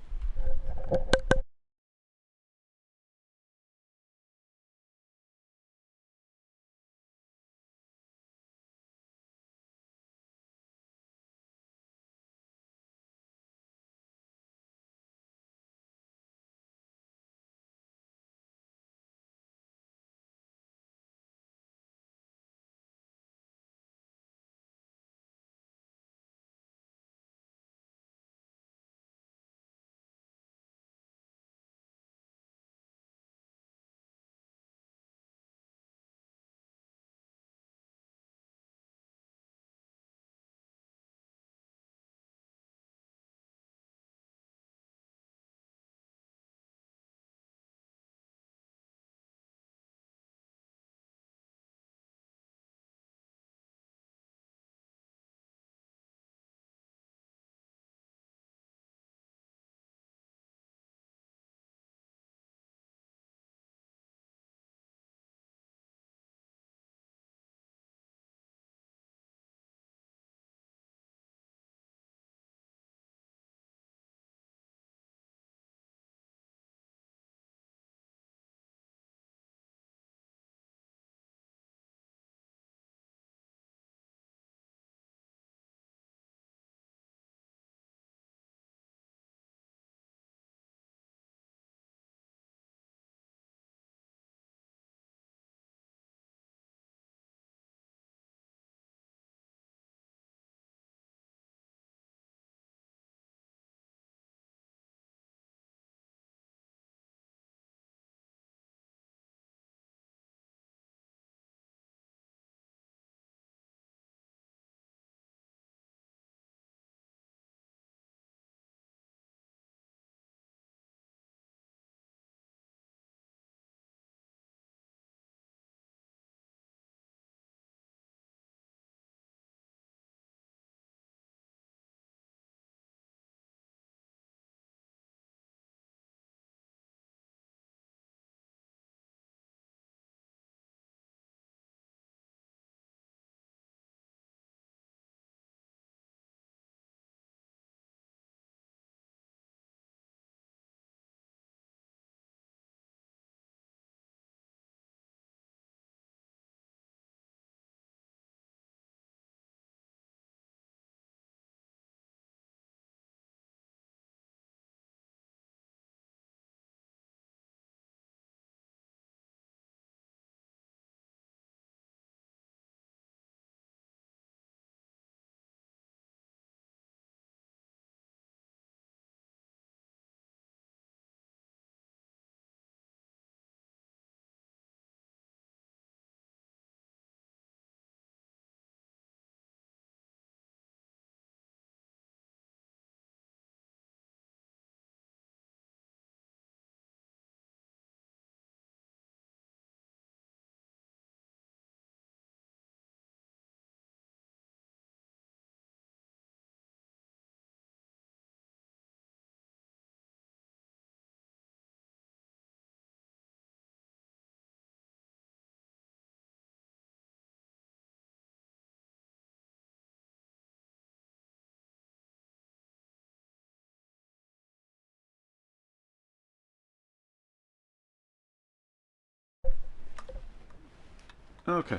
Okay.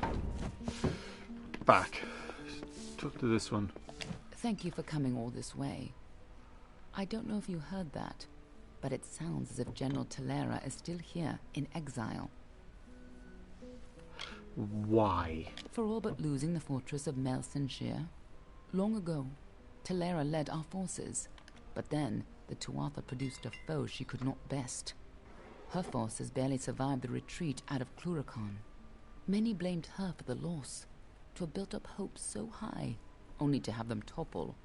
Back. Talk to this one. Thank you for coming all this way. I don't know if you heard that, but it sounds as if General Talera is still here, in exile. Why? For all but losing the fortress of Melsenshire. Long ago, Talera led our forces, but then the Tuatha produced a foe she could not best. Her forces barely survived the retreat out of Cluracan. Many blamed her for the loss, to have built up hopes so high, only to have them topple.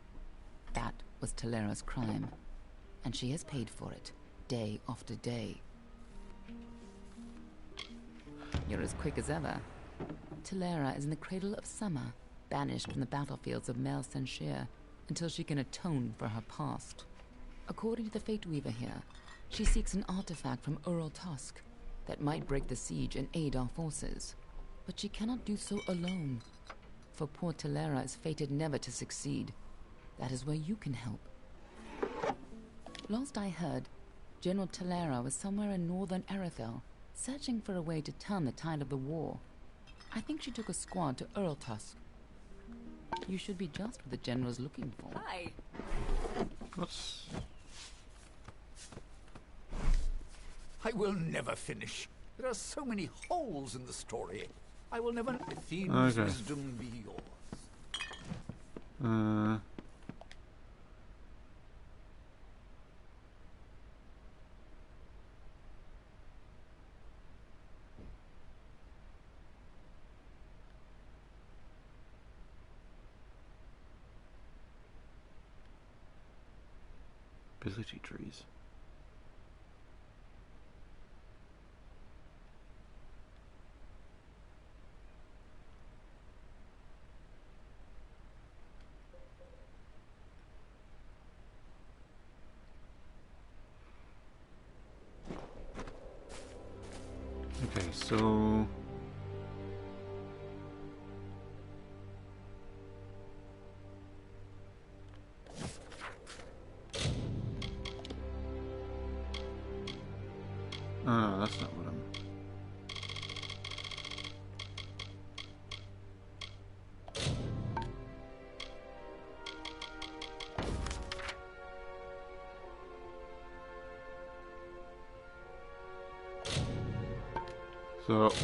That was Talera's crime, and she has paid for it, day after day. You're as quick as ever. Talera is in the cradle of summer, banished from the battlefields of Mel Senshir until she can atone for her past. According to the Fate Weaver here, she seeks an artifact from Ural Tusk that might break the siege and aid our forces. But she cannot do so alone, for poor Talera is fated never to succeed. That is where you can help. Last I heard, General Talera was somewhere in northern Erethel, searching for a way to turn the tide of the war. I think she took a squad to Ural Tusk. You should be just what the general's looking for. Hi. What's... I will never finish. There are so many holes in the story. I will never let Theme's wisdom be yours. Ability trees. Okay, so oh, that's not what I'm... So, to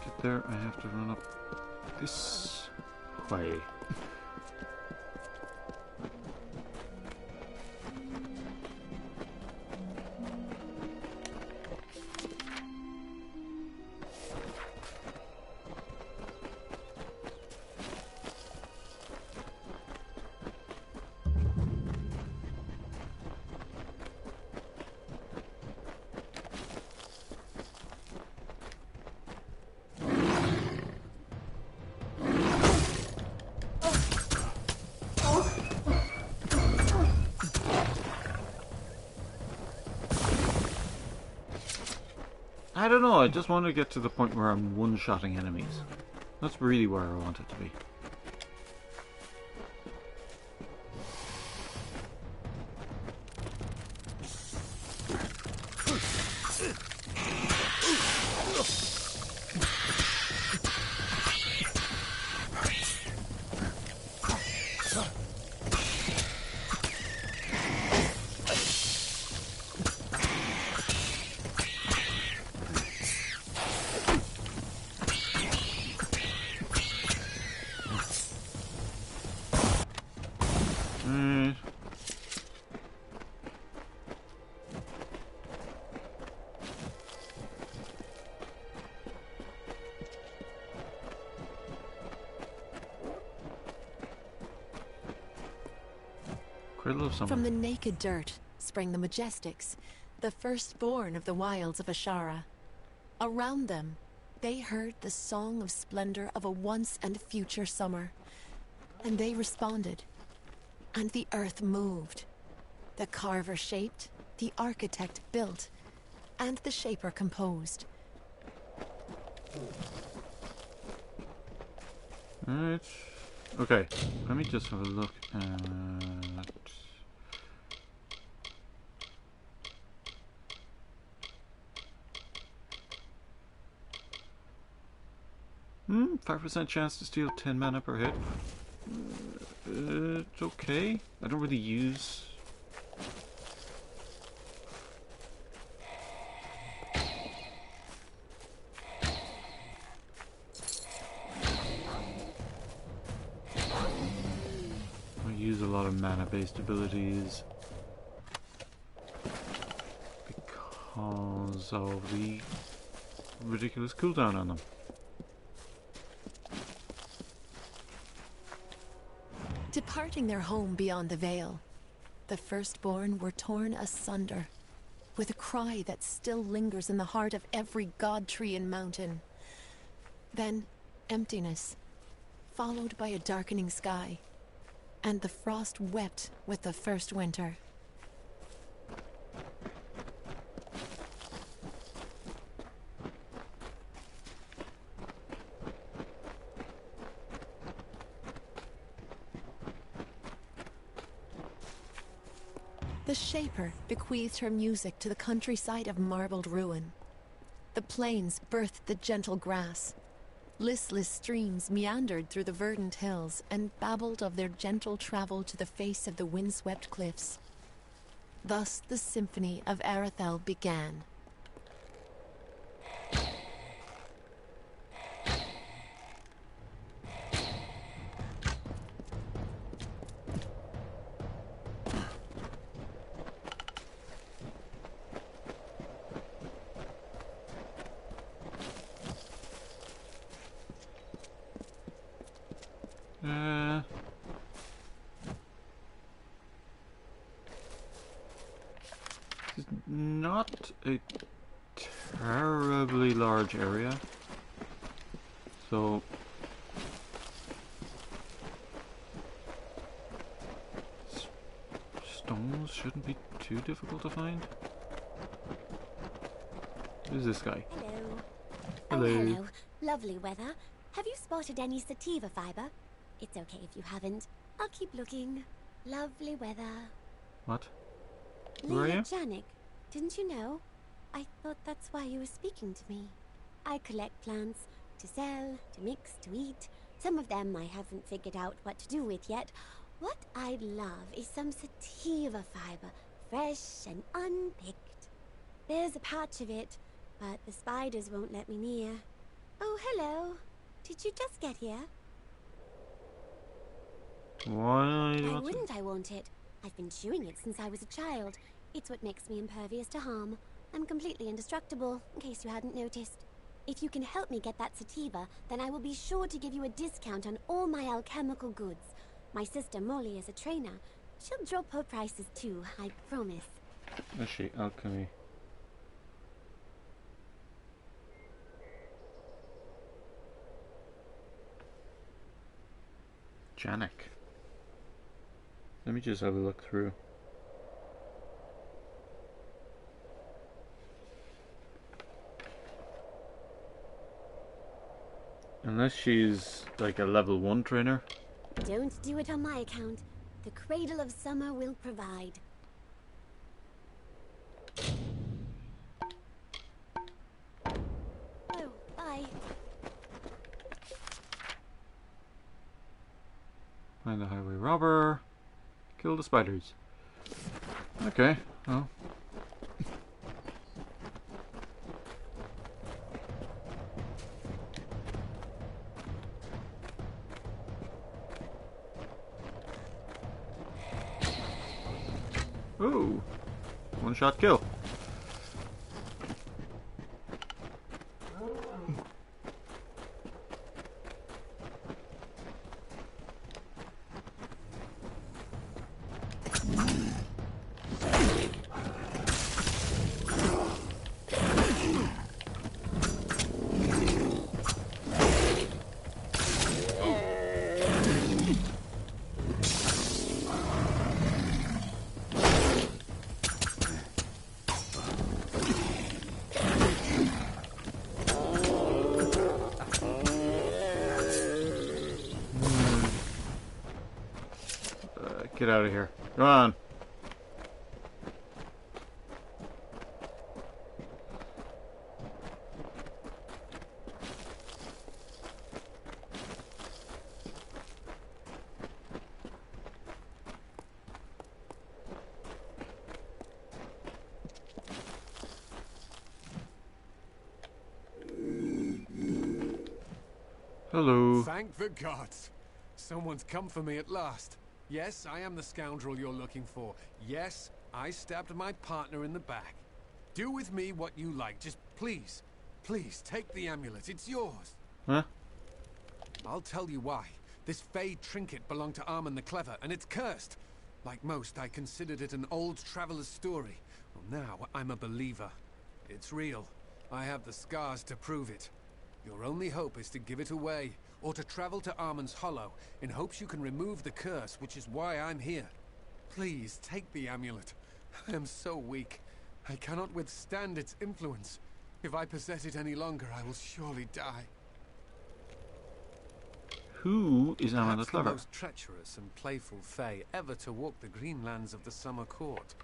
get there, I have to run up this way. I don't know, I just want to get to the point where I'm one-shotting enemies. That's really where I want it to be. From the naked dirt sprang the Majestics, the firstborn of the wilds of Ashara. Around them, they heard the song of splendor of a once and future summer. And they responded. And the earth moved. The carver shaped, the architect built, and the shaper composed. Alright. Okay, let me just have a look at... Hmm, 5% chance to steal 10 mana per hit. It's okay. I don't really use... mana-based abilities because of the ridiculous cooldown on them. Departing their home beyond the Veil, the firstborn were torn asunder, with a cry that still lingers in the heart of every god tree and mountain. Then, emptiness, followed by a darkening sky, and the frost wept with the first winter. The Shaper bequeathed her music to the countryside of marbled ruin. The plains birthed the gentle grass. Listless streams meandered through the verdant hills and babbled of their gentle travel to the face of the windswept cliffs. Thus the symphony of Arethel began. It's not a terribly large area, so stones shouldn't be too difficult to find. Who's this guy? Hello. Hello. Oh, hello. Lovely weather. Have you spotted any sativa fiber? It's okay if you haven't. I'll keep looking. Lovely weather. What? Who are you? Janik, didn't you know? I thought that's why you were speaking to me. I collect plants to sell, to mix, to eat. Some of them I haven't figured out what to do with yet. What I'd love is some sativa fiber, fresh and unpicked. There's a patch of it, but the spiders won't let me near. Oh, hello. Did you just get here? Why wouldn't I want it? I've been chewing it since I was a child. It's what makes me impervious to harm. I'm completely indestructible, in case you hadn't noticed. If you can help me get that sativa, then I will be sure to give you a discount on all my alchemical goods. My sister Molly is a trainer. She'll drop her prices too, I promise. Is she? Alchemy. Janik. Let me just have a look through. Unless she's like a level 1 trainer. Don't do it on my account. The Cradle of Summer will provide. Oh, bye. Find the highway robber. Kill the spiders. Okay, well. Ooh, one-shot kill. Get out of here. Come on. Hello. Thank the gods. Someone's come for me at last. Yes, I am the scoundrel you're looking for. Yes, I stabbed my partner in the back. Do with me what you like. Just please, please take the amulet. It's yours. Huh? I'll tell you why. This Fey trinket belonged to Armand the Clever, and it's cursed. Like most, I considered it an old traveler's story. Well, now I'm a believer. It's real. I have the scars to prove it. Your only hope is to give it away, or to travel to Armand's Hollow, in hopes you can remove the curse, which is why I'm here. Please, take the amulet. I am so weak. I cannot withstand its influence. If I possess it any longer, I will surely die. Who is Armand the Clever? The most treacherous and playful Fey ever to walk the green lands of the Summer Court.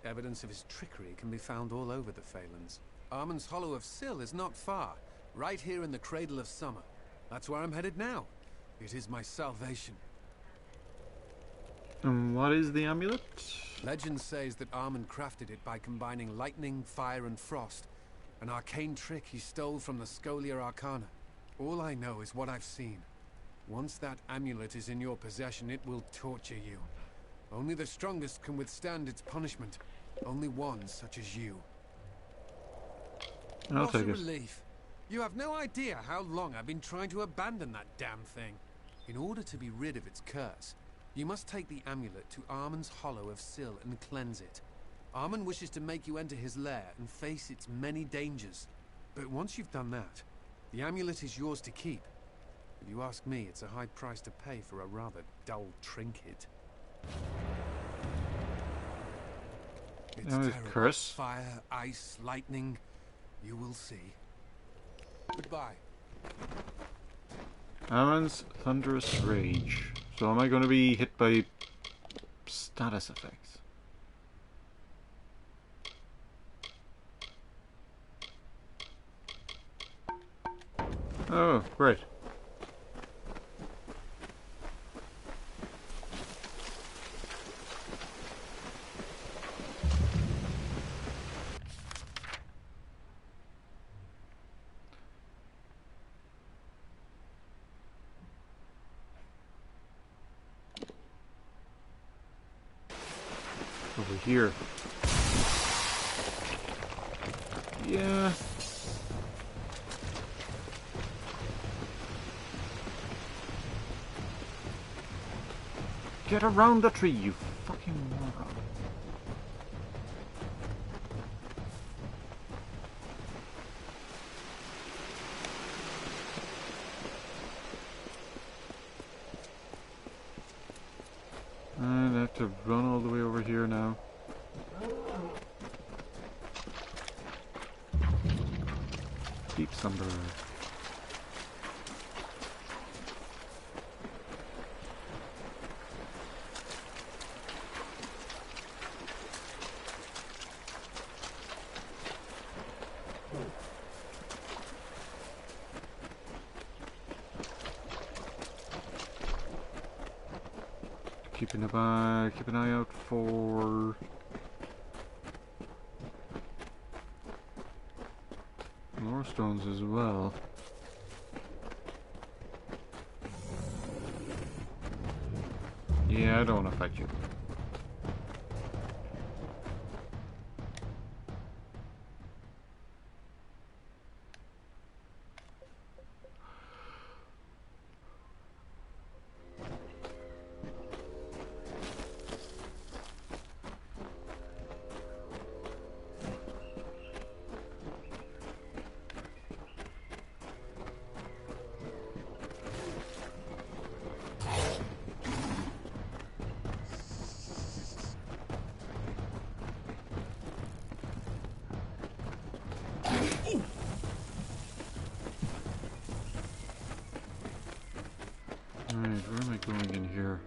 Evidence of his trickery can be found all over the Phalanx. Armand's Hollow of Syl is not far, right here in the Cradle of Summer. That's where I'm headed now. It is my salvation. And what is the amulet? Legend says that Armand crafted it by combining lightning, fire, and frost. An arcane trick he stole from the Scholia Arcana. All I know is what I've seen. Once that amulet is in your possession, it will torture you. Only the strongest can withstand its punishment. Only one such as you. I'll take it. What a relief. You have no idea how long I've been trying to abandon that damn thing. In order to be rid of its curse, you must take the amulet to Armand's Hollow of Syl and cleanse it. Armand wishes to make you enter his lair and face its many dangers. But once you've done that, the amulet is yours to keep. If you ask me, it's a high price to pay for a rather dull trinket. It's terrible. Curse. Fire, ice, lightning. You will see. Goodbye. Armand's Thunderous Rage. So am I going to be hit by status effects? Oh, great. Over here. Yeah. Get around the tree, you fucking moron. And I have to run all the way over here now. Deep Slumber. Keep an eye out for more stones as well. Yeah, I don't want to fight you. Alright, where am I going in here?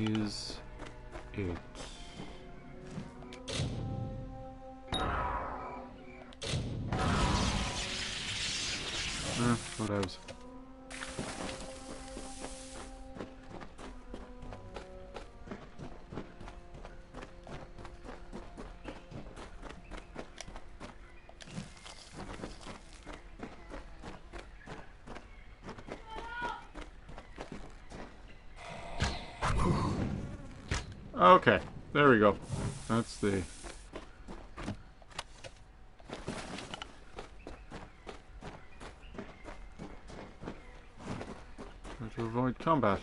Is pit. What else? Okay, there we go. That's the... Try to avoid combat.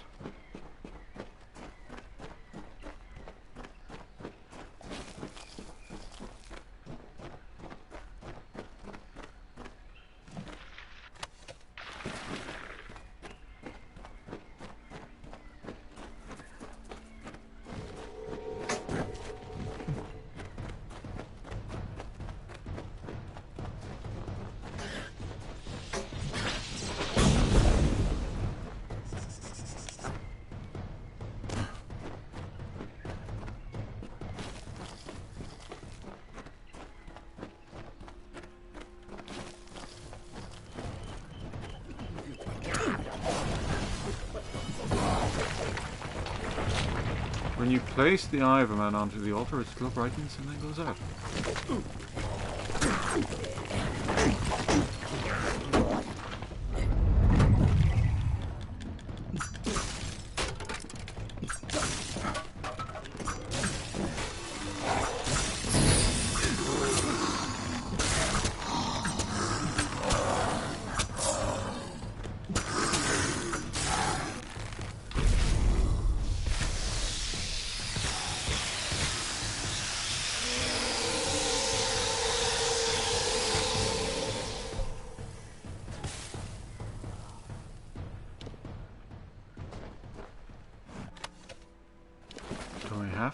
When you place the eye of a man onto the altar, its glow brightens and then goes out.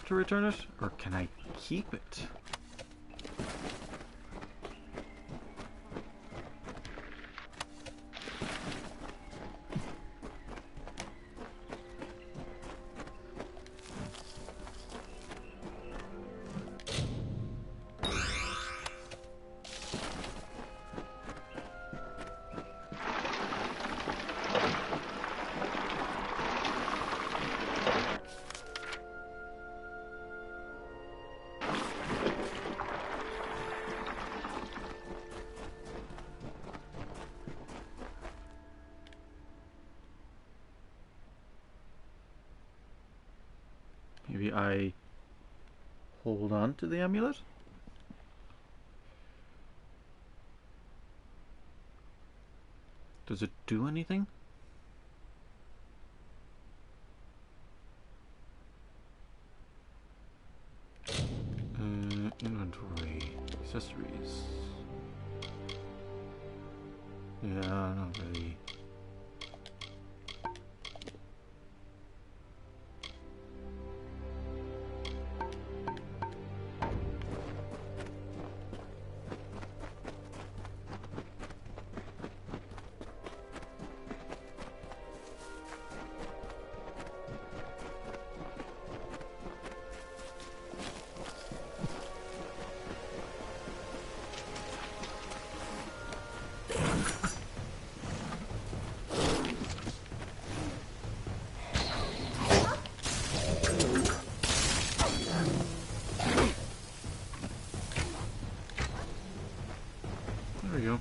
To return it, or can I keep it? Maybe I hold on to the amulet? Does it do anything? Inventory. Accessories. Yeah, not really. There we go.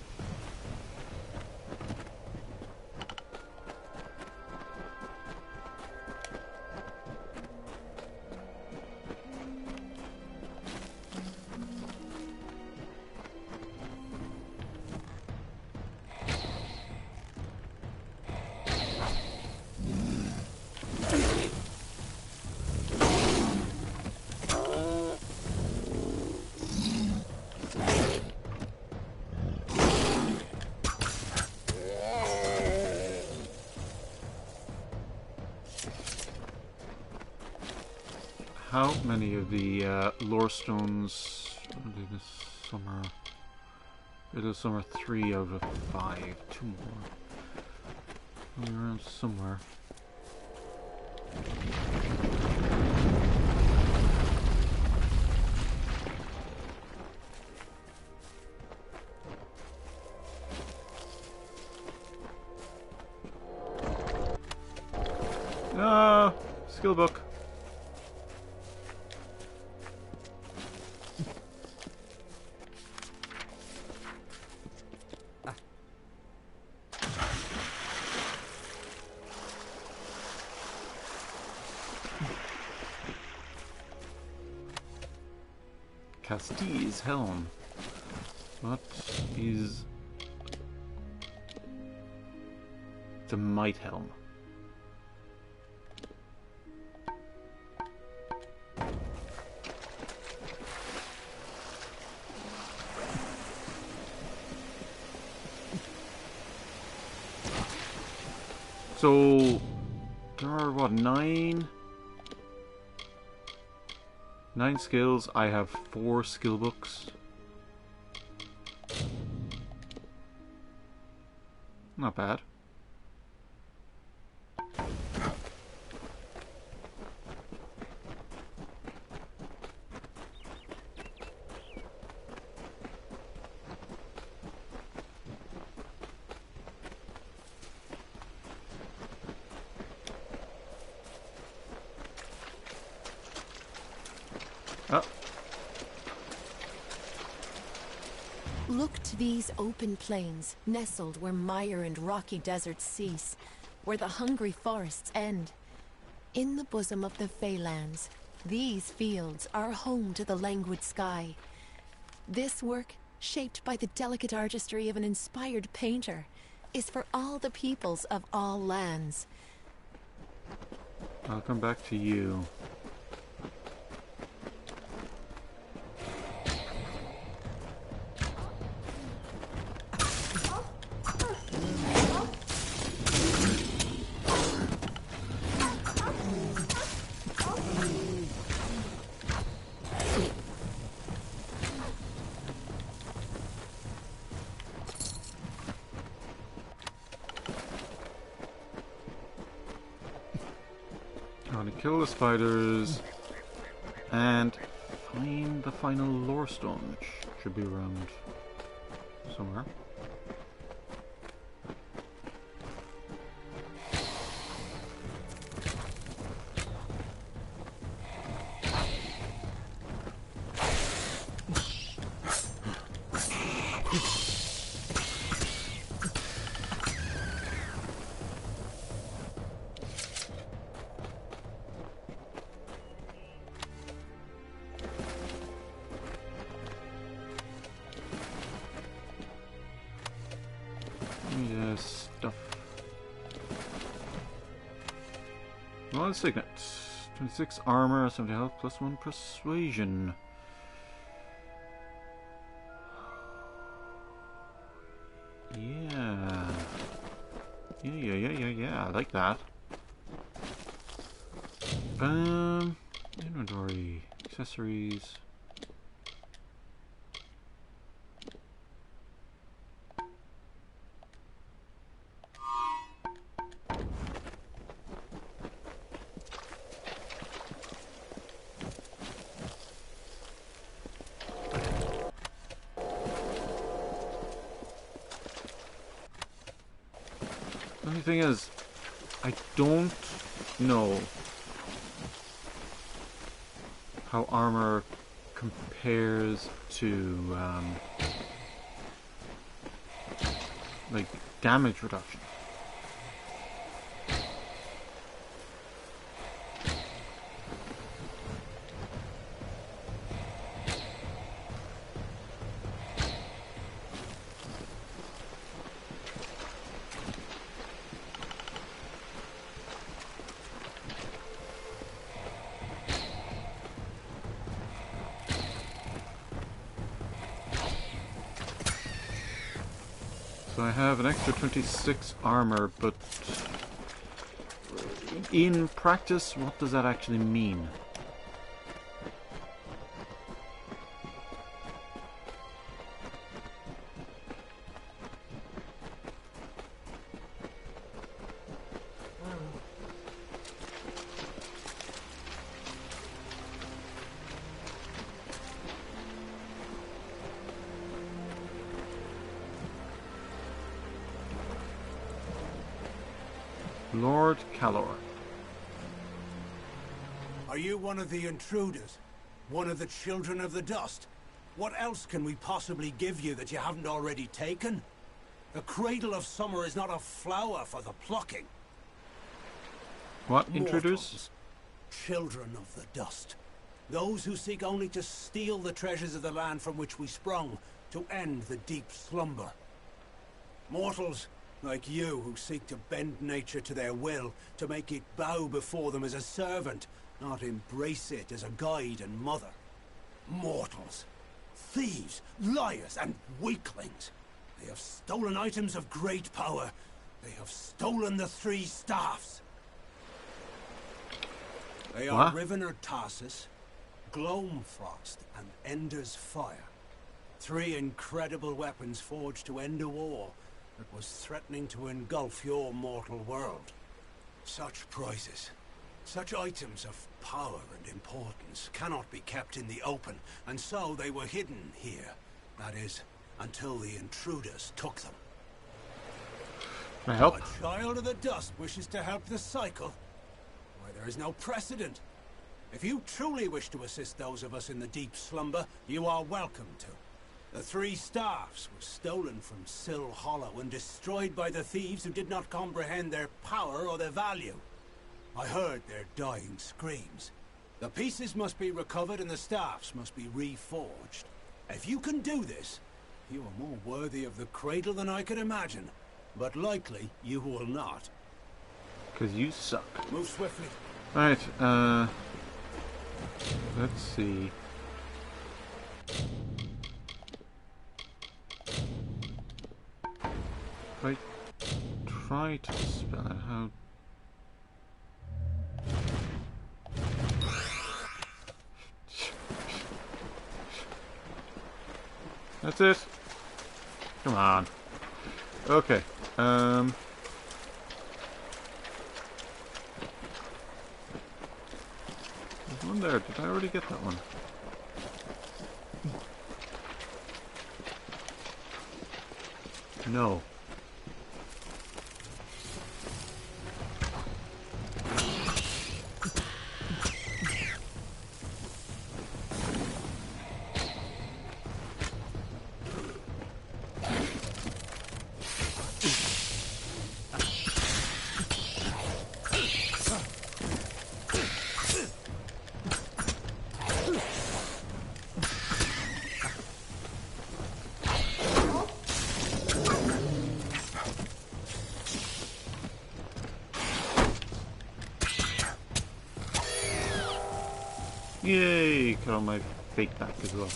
How many of the lore stones? Some are 3 out of 5. 2 more. Probably around somewhere. skill book. Casti's helm. What is the might helm? So there are what, 9 skills. I have 4 skill books. Not bad. Look to these open plains, nestled where mire and rocky deserts cease, where the hungry forests end. In the bosom of the Feylands, these fields are home to the languid sky. This work, shaped by the delicate artistry of an inspired painter, is for all the peoples of all lands. I'll come back to you. I want to kill the spiders and find the final lore stone, which should be around somewhere. Yes, stuff. Well, signet. 26 armor, 70 health, plus 1 persuasion. Yeah. Yeah, I like that. Inventory, accessories. The only thing is, I don't know how armor compares to, like, damage reduction. So I have an extra 26 armor, but in practice, what does that actually mean? Lord Calor. Are you one of the intruders? One of the children of the dust? What else can we possibly give you that you haven't already taken? The cradle of summer is not a flower for the plucking. What intruders? Mortals, children of the dust. Those who seek only to steal the treasures of the land from which we sprung, to end the deep slumber. Mortals like you who seek to bend nature to their will, to make it bow before them as a servant, not embrace it as a guide and mother. Mortals. Thieves, liars, and weaklings. They have stolen items of great power. They have stolen the 3 staffs. They are Rivener Tarsus, Gloamfrost, and Ender's Fire. 3 incredible weapons forged to end a war that was threatening to engulf your mortal world. Such prizes, such items of power and importance cannot be kept in the open, and so they were hidden here. That is, until the intruders took them. Can I help? A child of the dust wishes to help the cycle. Why, there is no precedent. If you truly wish to assist those of us in the deep slumber, you are welcome to. The 3 staffs were stolen from Sill Hollow and destroyed by the thieves who did not comprehend their power or their value. I heard their dying screams. The pieces must be recovered and the staffs must be reforged. If you can do this, you are more worthy of the cradle than I could imagine. But likely, you will not. 'Cause you suck. Move swiftly. Right, let's see. If I try to spell it how... That's it. Come on. Okay. There's one there. Did I already get that one? No. Yay! Got all my fate back as well.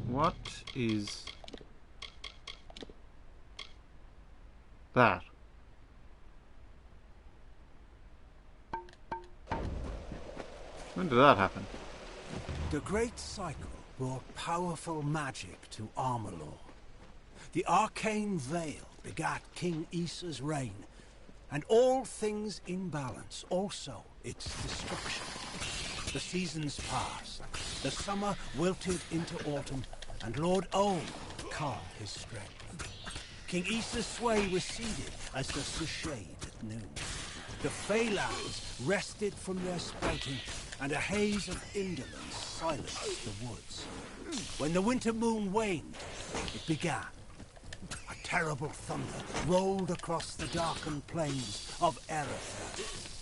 What is that? When did that happen? The Great Cycle brought powerful magic to Amalur. The arcane veil begat King Issa's reign, and all things in balance, also its destruction. The seasons passed, the summer wilted into autumn, and Lord Olm calmed his strength. King Issa's sway receded as does the shade at noon. The Feylands rested from their spouting, and a haze of indolence silenced the woods. When the winter moon waned, it began. A terrible thunder rolled across the darkened plains of Erether.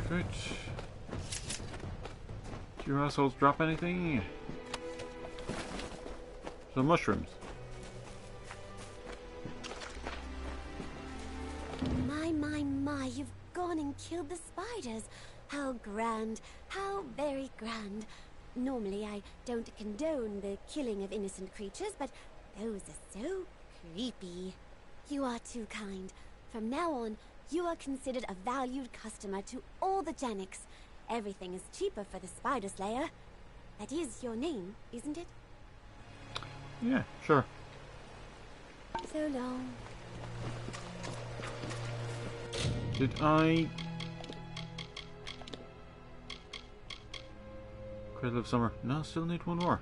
Right. Do your assholes drop anything? Some mushrooms. My, you've gone and killed the spiders. How grand, how very grand. Normally I don't condone the killing of innocent creatures, but those are so creepy. You are too kind. From now on, you are considered a valued customer to all the Janiks. Everything is cheaper for the Spider Slayer. That is your name, isn't it? Yeah, sure. So long. Did I... Cradle of Summer. No, still need one more.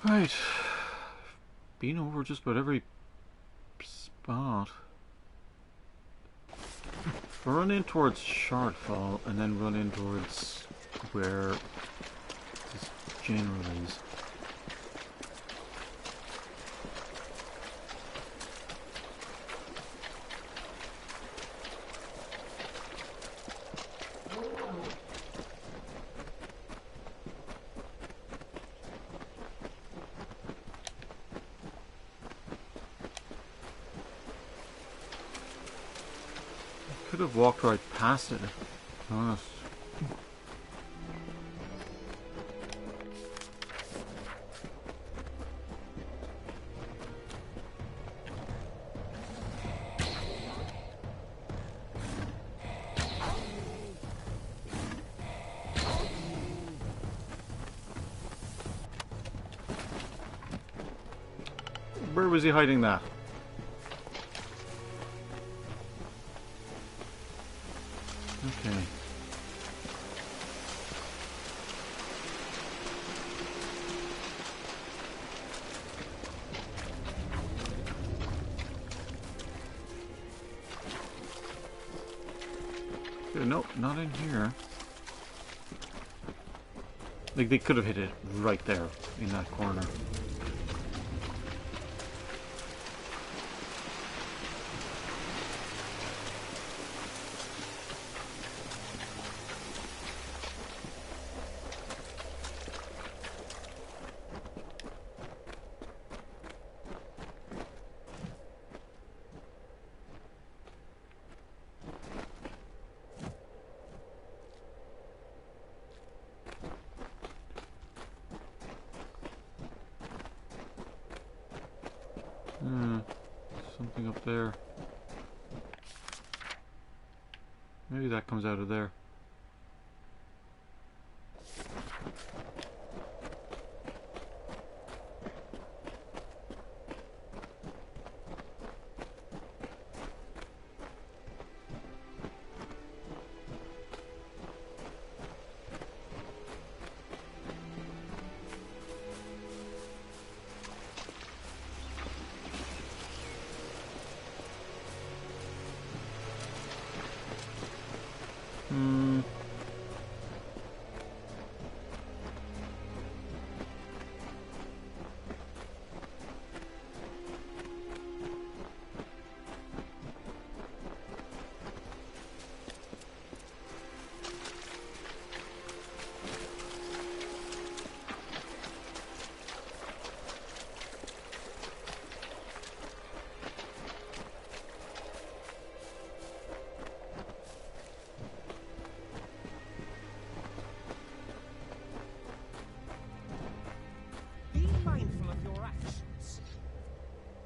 Right. Been over just about every spot. We'll run in towards Shardfall and then run in towards where this general is. Could have walked right past it, to be honest. Where was he hiding that? Okay. Nope, not in here. Like, they could have hit it right there, in that corner. Something up there. Maybe that comes out of there.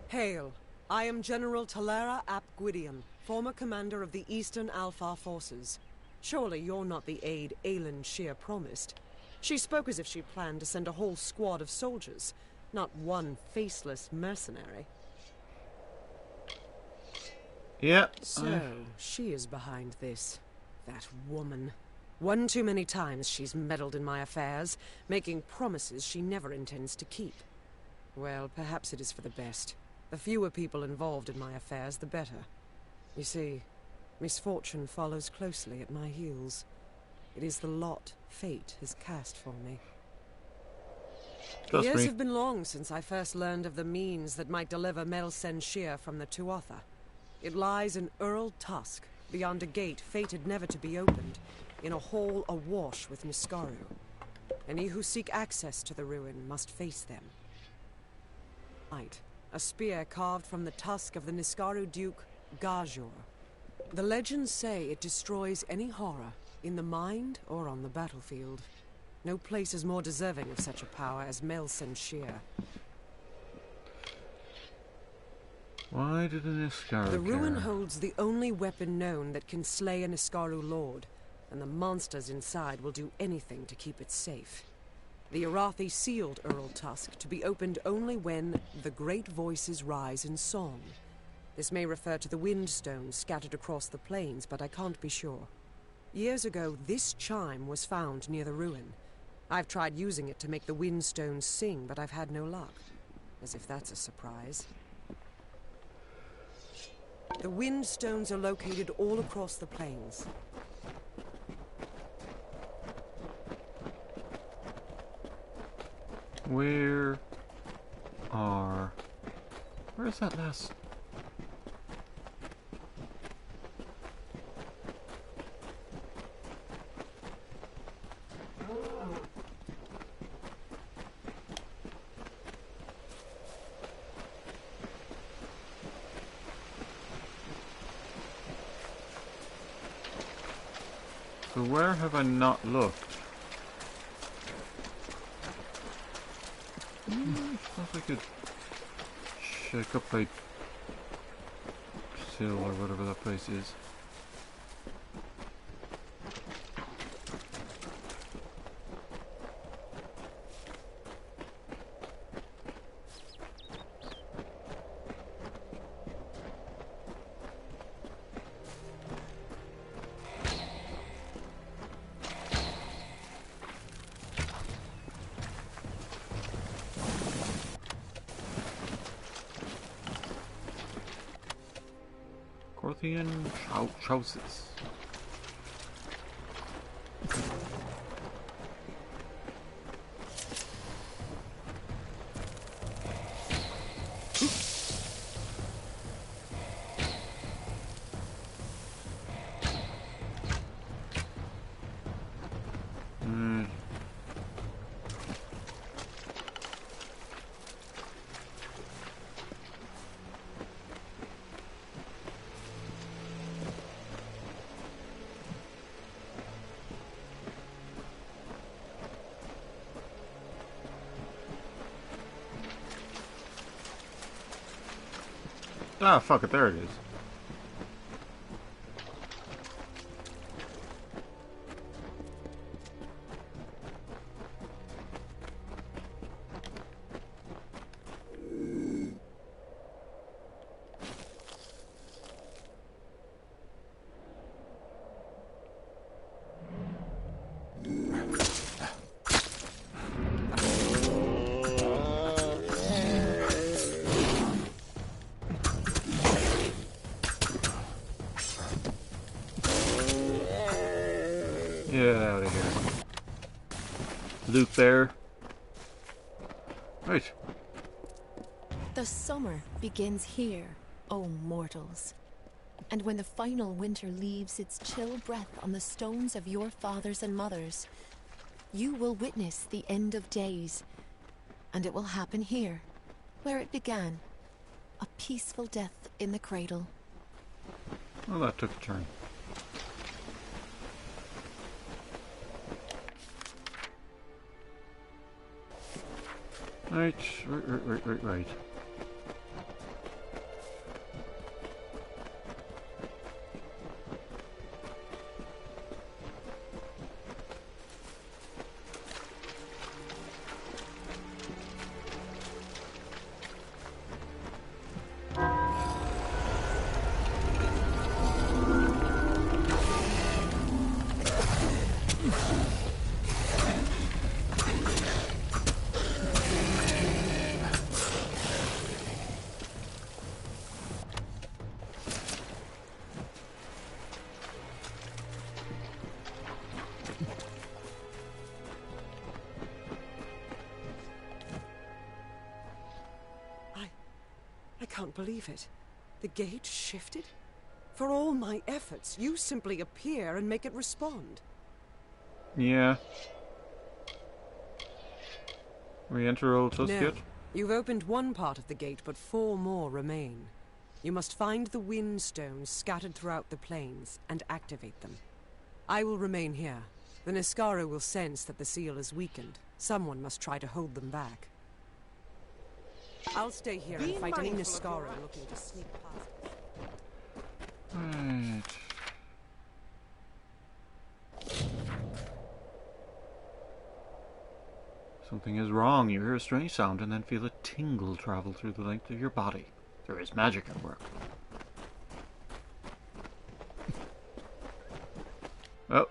Hail. I am General Talera ap Gwydion, former commander of the Eastern Alpha forces. Surely you're not the aide Aelin Shear promised. She spoke as if she planned to send a whole squad of soldiers, not one faceless mercenary. Yeah. So, she is behind this. That woman. One too many times she's meddled in my affairs, making promises she never intends to keep. Well, perhaps it is for the best. The fewer people involved in my affairs, the better. You see, misfortune follows closely at my heels. It is the lot fate has cast for me. Years have been long since I first learned of the means that might deliver Melsen Shear from the Tuatha. It lies in Earl Tusk, beyond a gate fated never to be opened, in a hall awash with Niskaru. Any who seek access to the ruin must face them. A spear carved from the tusk of the Niskaru Duke, Gajor. The legends say it destroys any horror in the mind or on the battlefield. No place is more deserving of such a power as Mel Senshir. Why did an Iskaru The ruin care? holds the only weapon known that can slay an Iskaru lord, and the monsters inside will do anything to keep it safe. The Arathi sealed Earl Tusk to be opened only when the great voices rise in song. This may refer to the windstones scattered across the plains, but I can't be sure. Years ago, this chime was found near the ruin. I've tried using it to make the windstones sing, but I've had no luck. As if that's a surprise. The windstones are located all across the plains. Where's that last? So where have I not looked? If I could check up by Sill or whatever that place is. Corthian trousers. Ah, fuck it, there it is. Get out of here. Loot there. Right. The summer begins here, O mortals. And when the final winter leaves its chill breath on the stones of your fathers and mothers, you will witness the end of days. And it will happen here, where it began. A peaceful death in the cradle. Well, that took a turn. Right. I can't believe it. The gate shifted? For all my efforts, you simply appear and make it respond. Yeah. Re-enter Old Tusk No. yet? You've opened one part of the gate, but 4 more remain. You must find the windstones scattered throughout the plains and activate them. I will remain here. The Niskara will sense that the seal is weakened. Someone must try to hold them back. I'll stay here and fight any Niskara looking to sneak past us. Right. Something is wrong. You hear a strange sound and then feel a tingle travel through the length of your body. There is magic at work. Oh.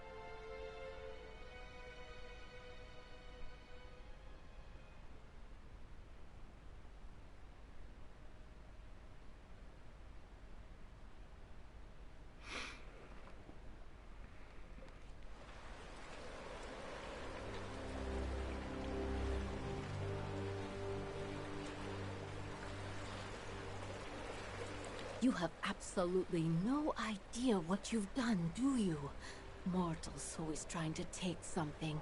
You have absolutely no idea what you've done, do you? Mortals always trying to take something.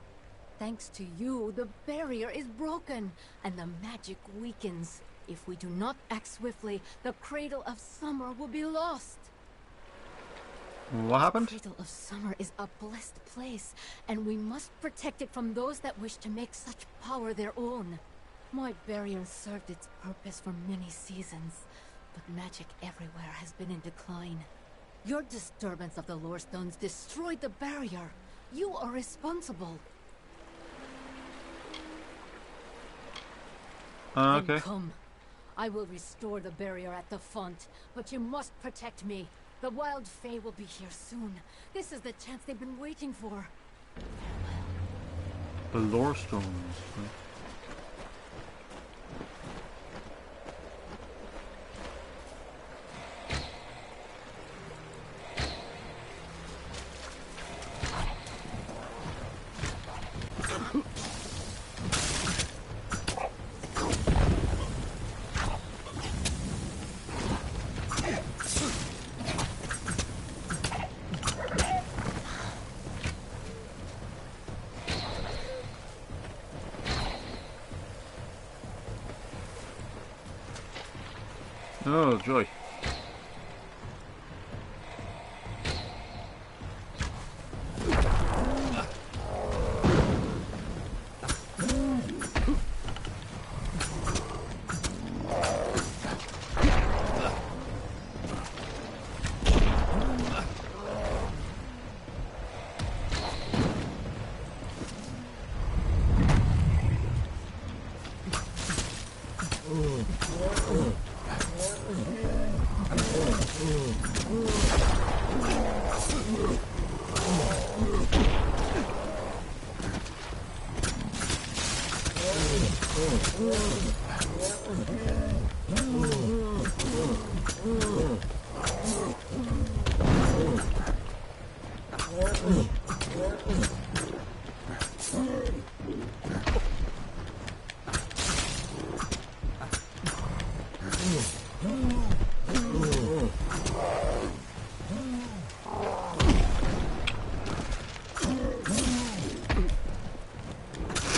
Thanks to you, the barrier is broken, and the magic weakens. If we do not act swiftly, the Cradle of Summer will be lost. What happened? The Cradle of Summer is a blessed place, and we must protect it from those that wish to make such power their own. My barrier served its purpose for many seasons, but magic everywhere has been in decline. Your disturbance of the lore stones destroyed the barrier. You are responsible. Okay. Then come. I will restore the barrier at the font, but you must protect me. The Wild Fae will be here soon. This is the chance they've been waiting for. The lore stones. Oh, joy.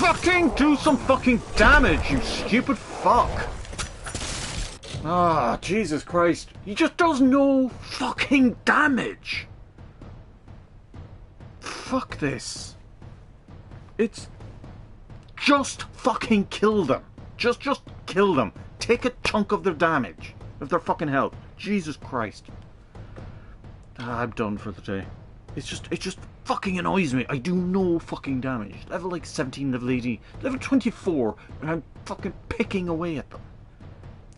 Fucking do some fucking damage, you stupid fuck! Ah, Jesus Christ. He just does no fucking damage! Fuck this. It's... Just fucking kill them. Just kill them. Take a chunk of their damage. Of their fucking health. Jesus Christ. Ah, I'm done for the day. It just fucking annoys me. I do no fucking damage. Level like 17, level 18, level 24, and I'm fucking picking away at them.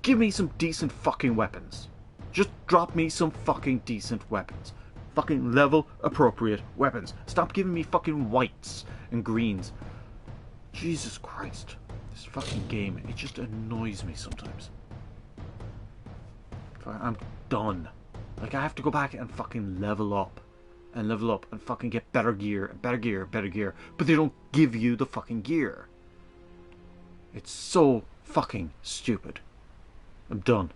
Give me some decent fucking weapons. Just drop me some fucking decent weapons. Fucking level appropriate weapons. Stop giving me fucking whites and greens. Jesus Christ. This fucking game, it just annoys me sometimes. I'm done. Like, I have to go back and fucking level up. And level up and fucking get better gear and better gear and better gear. But they don't give you the fucking gear. It's so fucking stupid. I'm done.